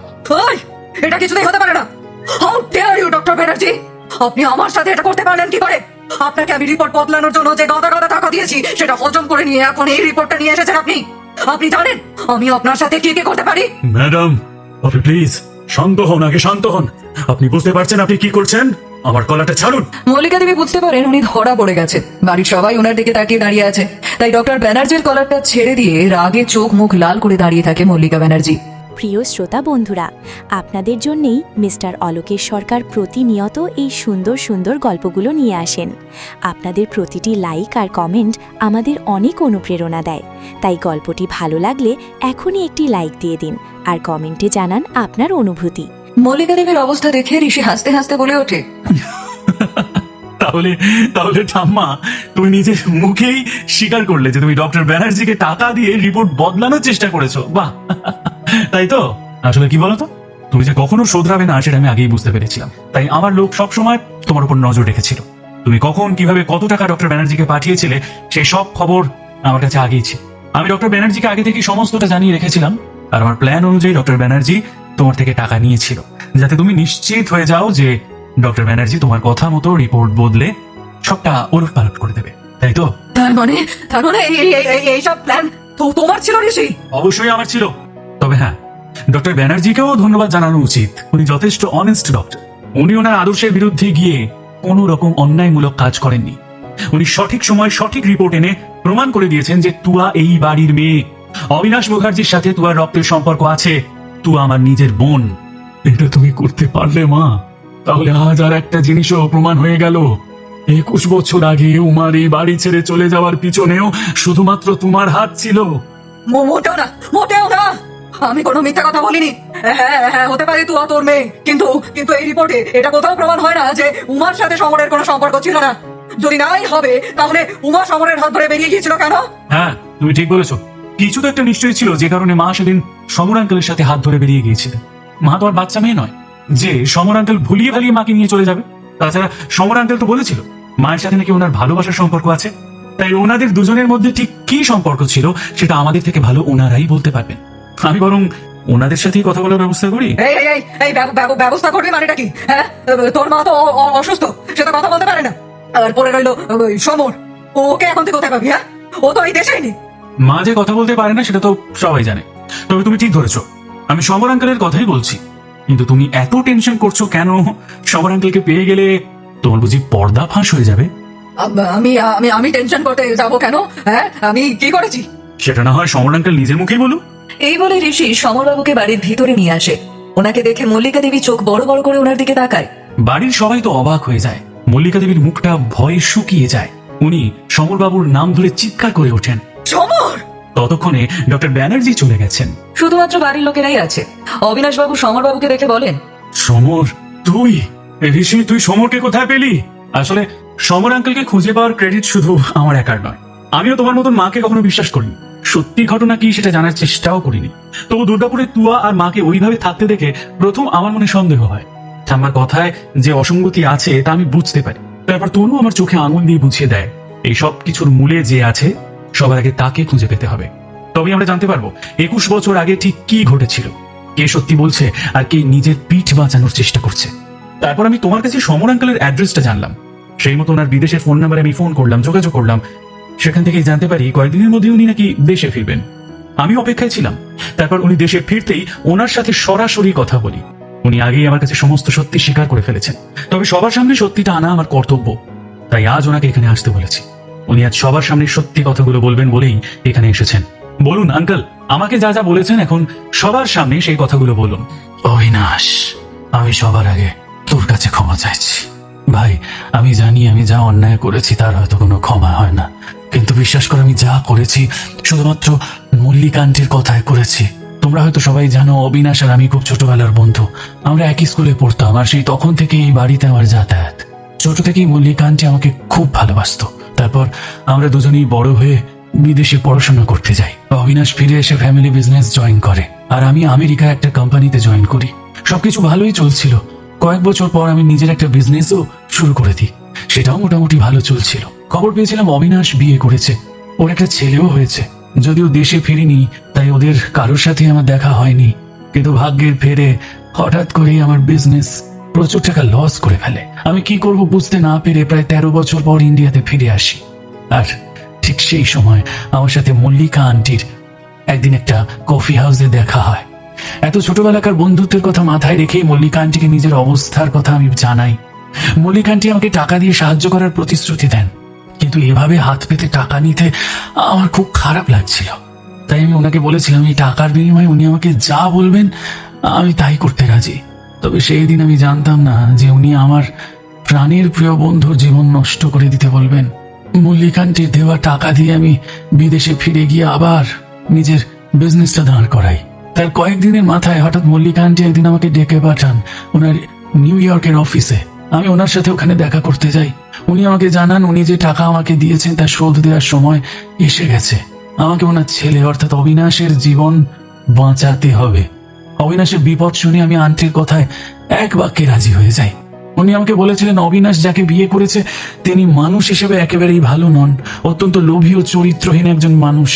এটা কিছুতেই হতে পারে না। How dare you doctor Banerjee, আপনি আমার সাথে এটা করতে পারলেন কি করে? আপনাকে আমি রিপোর্ট বদলানোর জন্য যে গাদা গাদা টাকা দিয়েছি সেটা হজম করে নিয়ে এখন এই রিপোর্টটা নিয়ে এসেছেন আপনি। আপনি জানেন আমি আপনার সাথে কি কি করতে পারি? ম্যাডাম, আপনি প্লিজ শান্ত হন, আগে শান্ত হন। আপনি বুঝতে পারছেন আপনি কি করছেন? আমার কলারটা ছাড়ুন। মল্লিকা দেবী বুঝতে পারেন উনি ধরা পড়ে গেছে। বাড়ির সবাই ওনার দিকে তাকিয়ে দাঁড়িয়ে আছে। তাই ডক্টর ব্যানার্জির কলারটা ছেড়ে দিয়ে রাগে চোখ মুখ লাল করে দাঁড়িয়ে থাকে মল্লিকা ব্যানার্জি। প্রিয় শ্রোতা বন্ধুরা, আপনাদের জন্যেই মিস্টার অলোকেশ সরকার প্রতিনিয়ত এই সুন্দর সুন্দর গল্পগুলো নিয়ে আসেন। আপনাদের প্রতিটি লাইক আর কমেন্ট আমাদের অনেক অনুপ্রেরণা দেয়। তাই গল্পটি ভালো লাগলে এখনই একটি লাইক দিয়ে দিন আর কমেন্টে জানান আপনার অনুভূতি। মল্লিকা দেবীর অবস্থা দেখে ঋষি হাসতে হাসতে বলে ওঠে, তাহলে তাহলে ঠাম্মা, তুমি নিজের মুখেই স্বীকার করলে যে তুমি ডক্টর ব্যানার্জিকে টাকা দিয়ে রিপোর্ট বদলানোর চেষ্টা করেছো। বাহ, তাই তো? আসলে কি বলতো, তুমি যে কখনো শোধরাবে না সেটা আমি আগেই বুঝতে পেরেছিলাম। তাই আমার লোক সবসময় তোমার উপর নজর রেখেছিল। তুমি কখন কিভাবে কত টাকা ডক্টর ব্যানার্জিকে পাঠিয়েছিলে সেই সব খবর আমার কাছে আগেই ছিল। আমি ডক্টর ব্যানার্জিকে আগে থেকে সমস্তটা জানিয়ে রেখেছিলাম। আর আমার প্ল্যান অনুযায়ী ডক্টর ব্যানার্জি তোমার থেকে টাকা নিয়েছিল, যাতে তুমি নিশ্চিত হয়ে যাও যে ডক্টর ব্যানার্জি তোমার কথা মতো রিপোর্ট বদলে সবটা ওলটপালট করে দেবে। তাই তো? তার মানে এইসব প্ল্যান তো তোমার ছিল ঋষি? অবশ্যই আমার ছিল। তবে হ্যাঁ, ডক্টর ব্যানার্জিকেও ধন্যবাদ জানানো উচিত। উনি যথেষ্ট অনেস্ট ডক্টর। উনি ওনার আদর্শের বিরুদ্ধে গিয়ে কোনো রকম অন্যায়মূলক কাজ করেননি। উনি সঠিক সময় সঠিক রিপোর্ট এনে প্রমাণ করে দিয়েছেন যে তুয়া এই বাড়ির মেয়ে। অবিনাশ মুখার্জির সাথে তুয়ার রক্তের সম্পর্ক আছে। তুয়া আমার নিজের বোন। এটা তুমি করতে পারলে মা, তাহলে আজ আর একটা জিনিসও প্রমাণ হয়ে গেল। 21 বছর আগে উমার এই বাড়ি ছেড়ে চলে যাওয়ার পিছনেও শুধুমাত্র তোমার হাত ছিল। মোটেও না, মোটেও না। আমি কোনো মিথ্যা কথা বলিনি। হ্যাঁ, হতে পারে তুয়া তোর মেয়ে, কিন্তু এই রিপোর্টে এটা কোথাও প্রমাণ হয় না যে উমার সাথে সমরের কোনো সম্পর্ক ছিল না। যদি নাই হবে তাহলে উমা সমরের হাত ধরে বেরিয়ে গিয়েছিল কেন? হ্যাঁ, তুমি ঠিক বলেছো। কিছু তো একটা নিশ্চয়ই ছিল যে কারণে মা সেদিন সমর আঙ্কেলের সাথে হাত ধরে বেরিয়ে গিয়েছিলেন। মা তো আর বাচ্চা মেয়ে নয় যে সমর আঙ্কেল ভুলিয়ে ভালিয়ে মাকে নিয়ে চলে যাবে। তাছাড়া সমর আঙ্কেল তো বলেছিল মায়ের সাথে নাকি ওনার ভালোবাসার সম্পর্ক আছে। তাই ওনাদের দুজনের মধ্যে ঠিক কি সম্পর্ক ছিল সেটা আমাদের থেকে ভালো ওনারাই বলতে পারবেন। আমি বরং ওনাদের সাথেই কথা বলার ব্যবস্থা করি। এই ব্যবস্থা করবি মানেটা কি? হ্যাঁ, তোর মা তো অসুস্থ, সে তো কথা বলতে পারে না। আর পরে রইলো সমর, ওকে এখন থেকে কোথায় পাবি? হ্যাঁ, ও তো এই দেশেই নেই। মা যে কথা বলতে পারে না সেটা তো সবাই জানে। তবে তুমি ঠিক ধরেছো, আমি সমর আঙ্কেলের কথাই বলছি। কিন্তু তুমি এত টেনশন করছো কেন? সমর আঙ্কেলকে পেয়ে গেলে তোমার বুঝি পর্দা ফাঁস হয়ে যাবে? আমি টেনশন করতে যাবো কেন? হ্যাঁ, আমি কি করেছি সেটা না হয় সমর আঙ্কেল নিজের মুখেই বলুন। এই বলে ঋষি সমরবাবুকে বাড়ির ভিতরে নিয়ে আসে। ওনাকে দেখে মল্লিকা দেবী চোখ বড় বড় করে ওনার দিকে তাকায়। বাড়ির সবাই তো অবাক হয়ে যায়। মল্লিকা দেবীর মুখটা ভয়ে শুকিয়ে যায়। উনি সমরবাবুর নাম ধরে চিৎকার করে ওঠেন, সমর! ততক্ষণে ডক্টর ব্যানার্জি চলে গেছেন। শুধুমাত্র বাড়ির লোকেরাই আছে। অবিনাশ বাবু সমরবাবুকে দেখে বলেন, সমর, তুই? ঋষি, তুই সমরকে কোথায় পেলি? আসলে সমর আঙ্কেলকে খুঁজে পাওয়ার ক্রেডিট শুধু আমার একার নয়। আমিও তোমার মতন মাকে কখনো বিশ্বাস করিনি। সত্যি ঘটনা কি সেটা জানার চেষ্টাও করিনি। তবু দুর্গাপুরে তুয়া আর মাকে ওইভাবে থাকতে দেখে প্রথম আমার মনে সন্দেহ হয়। ঠাম্মার কথায় যে অসঙ্গতি আছে তা আমি বুঝতে পারি। তারপর তনু আমার চোখে আঙুল দিয়ে বুঝিয়ে দেয় এই সব কিছুর মূলে যে আছে সবার আগে তাকে খুঁজে পেতে হবে। তবেই আমরা জানতে পারবো 21 বছর আগে ঠিক কি ঘটেছিল, কে সত্যি বলছে আর কে নিজের পিঠ বাঁচানোর চেষ্টা করছে। তারপর আমি তোমার কাছে সমর আঙ্কেলের অ্যাড্রেসটা জানলাম। সেই মতো ওনার বিদেশের ফোন নাম্বারে আমি ফোন করলাম, যোগাযোগ করলাম। সেখান থেকেই জানতে পারি কয়েকদিনের মধ্যে উনি নাকি দেশে ফিরবেন। আমি অপেক্ষায় ছিলাম। তারপর উনি দেশে ফিরতেই ওনার সাথে সরাসরি কথা বলি। উনি আগেই আমার কাছে সমস্ত সত্যি স্বীকার করে ফেলেছেন, তবে সবার সামনে সত্যিটা আনা আমার কর্তব্য, তাই আজ ওনাকে এখানে আসতে বলেছি। উনি আজ সবার সামনে সত্যি কথাগুলো বলবেন বলেই এখানে এসেছেন। বলুন আঙ্কেল, আমাকে যা যা বলেছেন এখন সবার সামনে সেই কথাগুলো বলুন। অবিনাশ, আমি সবার আগে তোর কাছে ক্ষমা চাইছি। ভাই, আমি জানি আমি যা অন্যায় করেছি তার হয়তো কোনো ক্ষমা হয় না, কিন্তু বিশ্বাস করে আমি যা করেছি শুধুমাত্র মল্লিকা আন্টির কথায় করেছি। তোমরা হয়তো সবাই জানো, অবিনাশ আর আমি খুব ছোটবেলার বন্ধু। আমরা একই স্কুলে পড়তাম, আর সেই তখন থেকে এই বাড়িতে আমার যাতায়াত। ছোট থেকেই মল্লিকা আন্টি আমাকে খুব ভালোবাসতো। তারপর আমরা দুজনেই বড় হয়ে বিদেশে পড়াশোনা করতে যাই। অবিনাশ ফিরে এসে ফ্যামিলি বিজনেস জয়েন করে, আর আমি আমেরিকায় একটা কোম্পানিতে জয়েন করি। সবকিছু ভালোই চলছিল। কয়েক বছর পর আমি নিজের একটা বিজনেসও শুরু করে দিই, সেটাও মোটামুটি ভালো চলছিল। খবর পেয়েছিলাম অবিনাশ বিয়ে করেছে, ওর একটা ছেলেও হয়েছে। যদিও দেশে ফিরিনি, তাই ওদের কারোর সাথে আমার দেখা হয়নি। কিন্তু ভাগ্যের ফেরে হঠাৎ করেই আমার বিজনেস প্রচুর টাকা লস করে ফেলে। আমি কি করব বুঝতে না পেরে প্রায় 13 বছর পর ইন্ডিয়াতে ফিরে আসি। আর ঠিক সেই সময় আমার সাথে মল্লিকা আন্টির একদিন একটা কফি হাউসে দেখা হয়। এত ছোটবেলাকার বন্ধুত্বের কথা মাথায় রেখেই মল্লিকা আন্টিকে নিজের অবস্থার কথা আমি জানাই। মল্লিকা আন্টি আমাকে টাকা দিয়ে সাহায্য করার প্রতিশ্রুতি দেন, কিন্তু এভাবে হাত পেতে টাকা নিতে আমার খুব খারাপ লাগছিল। তাই আমি ওনাকে বলেছিলাম এই টাকার বিনিময়ে উনি আমাকে যা বলবেন আমি তাই করতে রাজি। তবে সেই দিন আমি জানতাম না যে উনি আমার প্রাণের প্রিয় বন্ধুর জীবন নষ্ট করে দিতে বলবেন। মল্লিকা আন্টির দেওয়া টাকা দিয়ে আমি বিদেশে ফিরে গিয়ে আবার নিজের বিজনেসটা দাঁড় করাই। তার কয়েকদিনের মাথায় হঠাৎ মল্লিকা আন্টি একদিন আমাকে ডেকে পাঠান ওনার নিউ ইয়র্কের অফিসে। আমি ওনার সাথে ওখানে দেখা করতে যাই। উনি আমাকে জানান উনি যে টাকা আমাকে দিয়েছেন তা শোধ দেওয়ার সময় এসে গেছে। আমাকে ওনার ছেলে অর্থাৎ অবিনাশের জীবন বাঁচাতে হবে। অবিনাশের বিপদ শুনে আমি আন্টির কথায় এক বাক্যে রাজি হয়ে যাই। উনি আমাকে বলেছিলেন অবিনাশ যাকে বিয়ে করেছে তিনি মানুষ হিসেবে একেবারেই ভালো নন, অত্যন্ত লোভী ও চরিত্রহীন একজন মানুষ।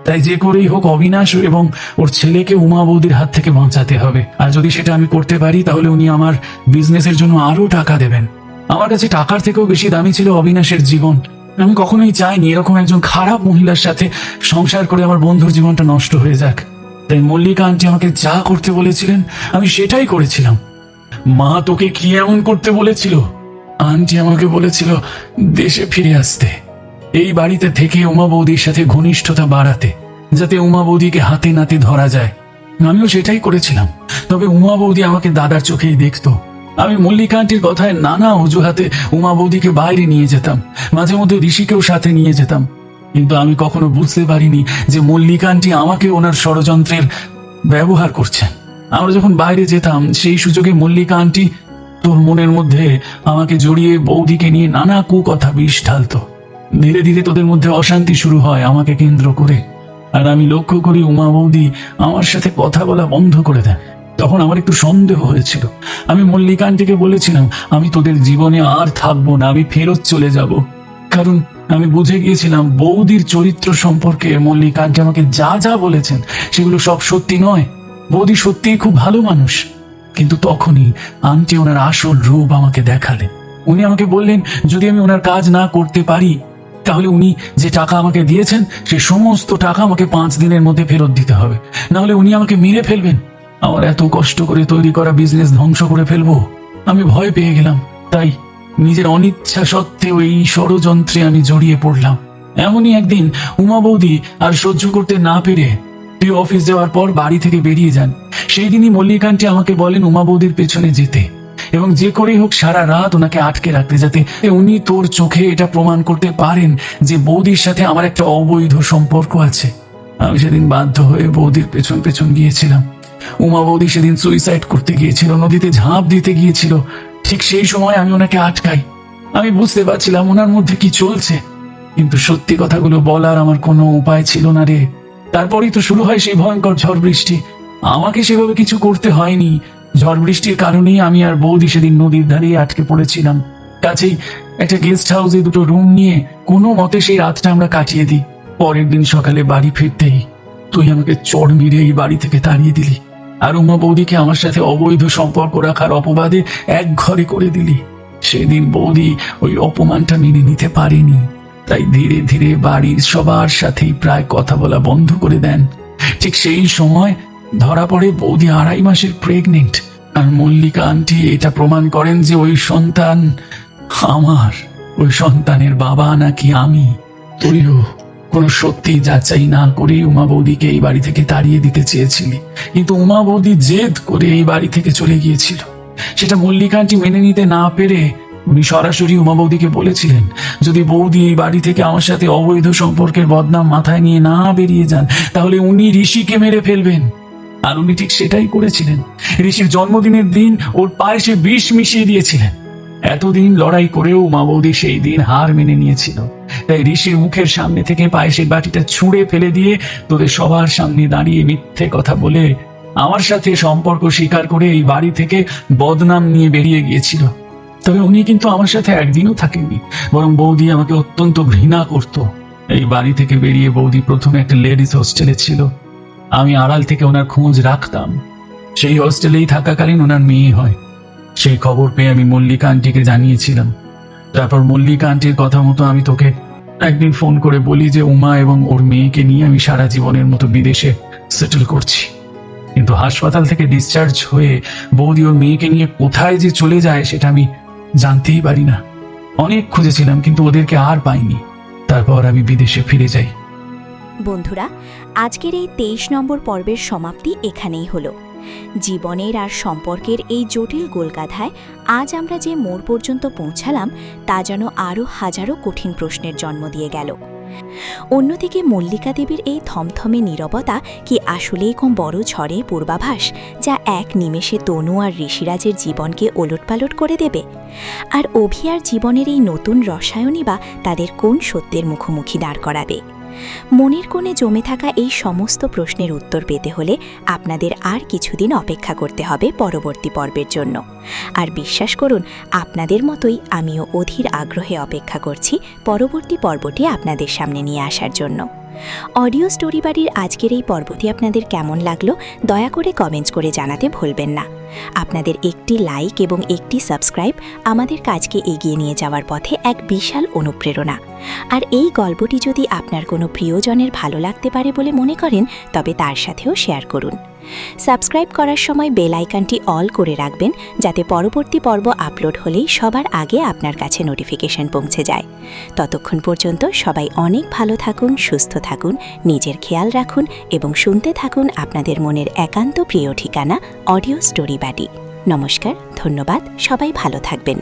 তাই যে করেই হোক অবিনাশ এবং ওর ছেলেকে উমা বৌদির হাত থেকে বাঁচাতে হবে। আর যদি সেটা আমি করতে পারি তাহলে উনি আমার বিজনেসের জন্য আরো টাকা দেবেন। আমার কাছে টাকার থেকেও বেশি দামি ছিল অবিনাশের জীবন। আমি কখনোই চাইনি এরকম একজন খারাপ মহিলার সাথে সংসার করে আমার বন্ধুর জীবনটা নষ্ট হয়ে যাক। তাই মল্লিকা আন্টি আমাকে যা করতে বলেছিলেন আমি সেটাই করেছিলাম। মা তোকে কি এমন করতে বলেছিল? আন্টি আমাকে বলেছিল দেশে ফিরে আসতে, এই বাড়িতে থেকে উমা বৌদির সাথে ঘনিষ্ঠতা বাড়াতে, যাতে উমা বৌদিকে হাতে নাতে ধরা যায়। আমিও সেটাই করেছিলাম। তবে উমা বৌদি আমাকে দাদার চোখেই দেখতো। আমি মল্লিকা আন্টির কথায় নানা অজুহাতে উমা বৌদিকে বাইরে নিয়ে যেতাম, মাঝে মধ্যে ঋষিকেও সাথে নিয়ে যেতাম। কিন্তু আমি কখনো বুঝতে পারিনি যে মল্লিকা আন্টি আমাকে ওনার ষড়যন্ত্রের ব্যবহার করছেন। আমরা যখন বাইরে যেতাম সেই সুযোগে মল্লিকা আন্টি তোর মনের মধ্যে আমাকে জড়িয়ে বৌদিকে নিয়ে নানা কুকথা বিষ ঢালতো। ধীরে ধীরে তোদের মধ্যে অশান্তি শুরু হয় আমাকে কেন্দ্র করে। আর আমি লক্ষ্য করি উমা বৌদি আমার সাথে কথা বলা বন্ধ করে দেন। তখন আমার একটু সন্দেহ হয়েছিল। আমি মল্লিকা আন্টিকে বলেছিলাম আমি তোদের জীবনে আর থাকবো না, আমি ফেরত চলে যাব। কারণ আমি বুঝে গিয়েছিলাম বৌদির চরিত্র সম্পর্কে মল্লিকা আন্টি আমাকে যা যা বলেছেন সেগুলো সব সত্যি নয়। বৌদি সত্যিই খুব ভালো মানুষ। কিন্তু তখনই আন্টি ওনার আসল রূপ আমাকে দেখালেন। উনি আমাকে বললেন যদি আমি ওনার কাজ না করতে পারি তাহলে উনি যে টাকা আমাকে দিয়েছেন সে সমস্ত টাকা আমাকে 5 দিনের মধ্যে ফেরত দিতে হবে, না হলে উনি আমাকে মেরে ফেলবেন। আমার এত কষ্ট করে তৈরি করা বিজনেস ধ্বংস করে ফেলবো। আমি ভয় পেয়ে গেলাম। তাই নিজের অনিচ্ছা সত্ত্বেও এই ষড়যন্ত্রে আমি জড়িয়ে পড়লাম। এমনই একদিন উমা বৌদি আর সহ্য করতে না পেরে তুই অফিস যাওয়ার পর বাড়ি থেকে বেরিয়ে যান। সেই দিনই মল্লিকা আন্টি আমাকে বলেন উমা বৌদির পেছনে যেতে এবং যে করেই হোক সারা রাত ওনাকে আটকে রাখতে, যাতে উনি তোর চোখে এটা প্রমাণ করতে পারেন যে বৌদির সাথে আমার একটা অবৈধ সম্পর্ক আছে। আমি সেদিন বাধ্য হয়ে বৌদির পেছন পেছন গিয়েছিলাম। উমা বৌদি সেদিন সুইসাইড করতে গিয়েছিল, নদীতে ঝাঁপ দিতে গিয়েছিল। ঠিক সেই সময় আমি ওনাকে আটকাই। আমি বুঝতে পারছিলাম ওনার মধ্যে কি চলছে, কিন্তু সত্যি কথাগুলো বলার আমার কোনো উপায় ছিল না রে। তারপরেই তো শুরু হয় সেই ভয়ঙ্কর ঝড় বৃষ্টি। আমাকে সেভাবে কিছু করতে হয়নি। ঝড় বৃষ্টির কারণেই আমি আর বৌদি সেদিন নদীর ধারে আটকে পড়েছিলাম। কাছেই একটা গেস্ট হাউসে 2টো রুম নিয়ে কোনো মতে সেই রাতটা আমরা কাটিয়ে দিই। পরের দিন সকালে বাড়ি ফিরতেই তুই আমাকে চড় মেরে এই বাড়ি থেকে তাড়িয়ে দিলি, আর উমা বৌদিকে আমার সাথে অবৈধ সম্পর্ক রাখার অপবাদে এক ঘরে করে দিলি। সেদিন বৌদি ওই অপমানটা মেনে নিতে পারেনি, তাই ধীরে ধীরে বাড়ির সবার সাথেই প্রায় কথা বলা বন্ধ করে দেন। ঠিক সেই সময় ধরা পড়ে বৌদি 2.5 মাসের প্রেগনেন্ট। আর মল্লিকা আন্টি এটা প্রমাণ করেন যে ওই সন্তান আমার, ওই সন্তানের বাবা নাকি আমি। তুইও কোনো সত্যি যাচাই না করে উমা বৌদিকে এই বাড়ি থেকে তাড়িয়ে দিতে চেয়েছিলি, কিন্তু উমা বৌদি জেদ করে এই বাড়ি থেকে চলে গিয়েছিল। সেটা মল্লিকা আন্টি মেনে নিতে না পেরে উনি সরাসরি উমা বৌদিকে বলেছিলেন, যদি বৌদি এই বাড়ি থেকে আমার সাথে অবৈধ সম্পর্কের বদনাম মাথায় নিয়ে না বেরিয়ে যান, তাহলে উনি ঋষিকে মেরে ফেলবেন। আর উনি ঠিক সেটাই করেছিলেন। ঋষির জন্মদিনের দিন ওর পায়েসে বিষ মিশিয়ে দিয়েছিলেন। এতদিন লড়াই করেও উমা বৌদি সেই দিন হার মেনে নিয়েছিল। তাই ঋষির মুখের সামনে থেকে পায়েসের বাটিটা ছুঁড়ে ফেলে দিয়ে তোদের সবার সামনে দাঁড়িয়ে মিথ্যে কথা বলে আমার সাথে সম্পর্ক স্বীকার করে এই বাড়ি থেকে বদনাম নিয়ে বেরিয়ে গিয়েছিল। তবে উনি কিন্তু আমার সাথে একদিনও থাকেননি, বরং বৌদি আমাকে অত্যন্ত ঘৃণা করত। এই বাড়ি থেকে বেরিয়ে বৌদি প্রথমে একটা লেডিস হোস্টেলে ছিল। আমি আড়াল থেকে ওনার খোঁজ রাখতাম। সেই হোস্টেলেই থাকাকালীন ওনার মেয়ে হয়। সেই খবর পেয়ে আমি মল্লিকা আন্টিকে জানিয়েছিলাম। তারপর মল্লিকা আন্টির কথা মতো আমি তোকে একদিন ফোন করে বলি যে উমা এবং ওর মেয়েকে নিয়ে আমি সারা জীবনের মতো বিদেশে সেটেল করছি। কিন্তু হাসপাতাল থেকে ডিসচার্জ হয়ে বৌদি ওর মেয়েকে নিয়ে কোথায় যে চলে যায় সেটা আমি জানতেই পারি না। অনেক খুঁজেছিলাম কিন্তু ওদেরকে আর পাইনি। তারপর আমি বিদেশে ফিরে যাই। বন্ধুরা, আজকের এই 23 নম্বর পর্বের সমাপ্তি এখানেই হলো। জীবনের আর সম্পর্কের এই জটিল গোলগাধায় আজ আমরা যে মোড় পর্যন্ত পৌঁছালাম তা যেন আরও হাজারো কঠিন প্রশ্নের জন্ম দিয়ে গেল। অন্যদিকে মল্লিকা দেবীর এই থমথমে নীরবতা কি আসলেই কম বড় ঝড়ের পূর্বাভাস, যা এক নিমেষে তনু আর ঋষিরাজের জীবনকে ওলটপালট করে দেবে? আর অভিয়ার জীবনের এই নতুন রসায়নই বা তাদের কোন সত্যের মুখোমুখি দাঁড় করাবে? মনের কোণে জমে থাকা এই সমস্ত প্রশ্নের উত্তর পেতে হলে আপনাদের আর কিছুদিন অপেক্ষা করতে হবে পরবর্তী পর্বের জন্য। আর বিশ্বাস করুন, আপনাদের মতোই আমিও অধীর আগ্রহে অপেক্ষা করছি পরবর্তী পর্বটি আপনাদের সামনে নিয়ে আসার জন্য। অডিও স্টোরি বাড়ির আজকের এই পর্বটি আপনাদের কেমন লাগলো দয়া করে কমেন্টস করে জানাতে ভুলবেন না। আপনাদের একটি লাইক এবং একটি সাবস্ক্রাইব আমাদের কাজকে এগিয়ে নিয়ে যাওয়ার পথে এক বিশাল অনুপ্রেরণা। আর এই গল্পটি যদি আপনার কোনো প্রিয়জনের ভালো লাগতে পারে বলে মনে করেন, তবে তার সাথেও শেয়ার করুন। সাবস্ক্রাইব করার সময় বেল আইকনটি অল করে রাখবেন, যাতে পরবর্তী পর্ব আপলোড হলেই সবার আগে আপনার কাছে নোটিফিকেশন পৌঁছে যায়। ততক্ষণ পর্যন্ত সবাই অনেক ভালো থাকুন, সুস্থ থাকুন, নিজের খেয়াল রাখুন এবং শুনতে থাকুন আপনাদের মনের একান্ত প্রিয় ঠিকানা অডিও স্টোরি বাড়ি। নমস্কার, ধন্যবাদ, সবাই ভালো থাকবেন।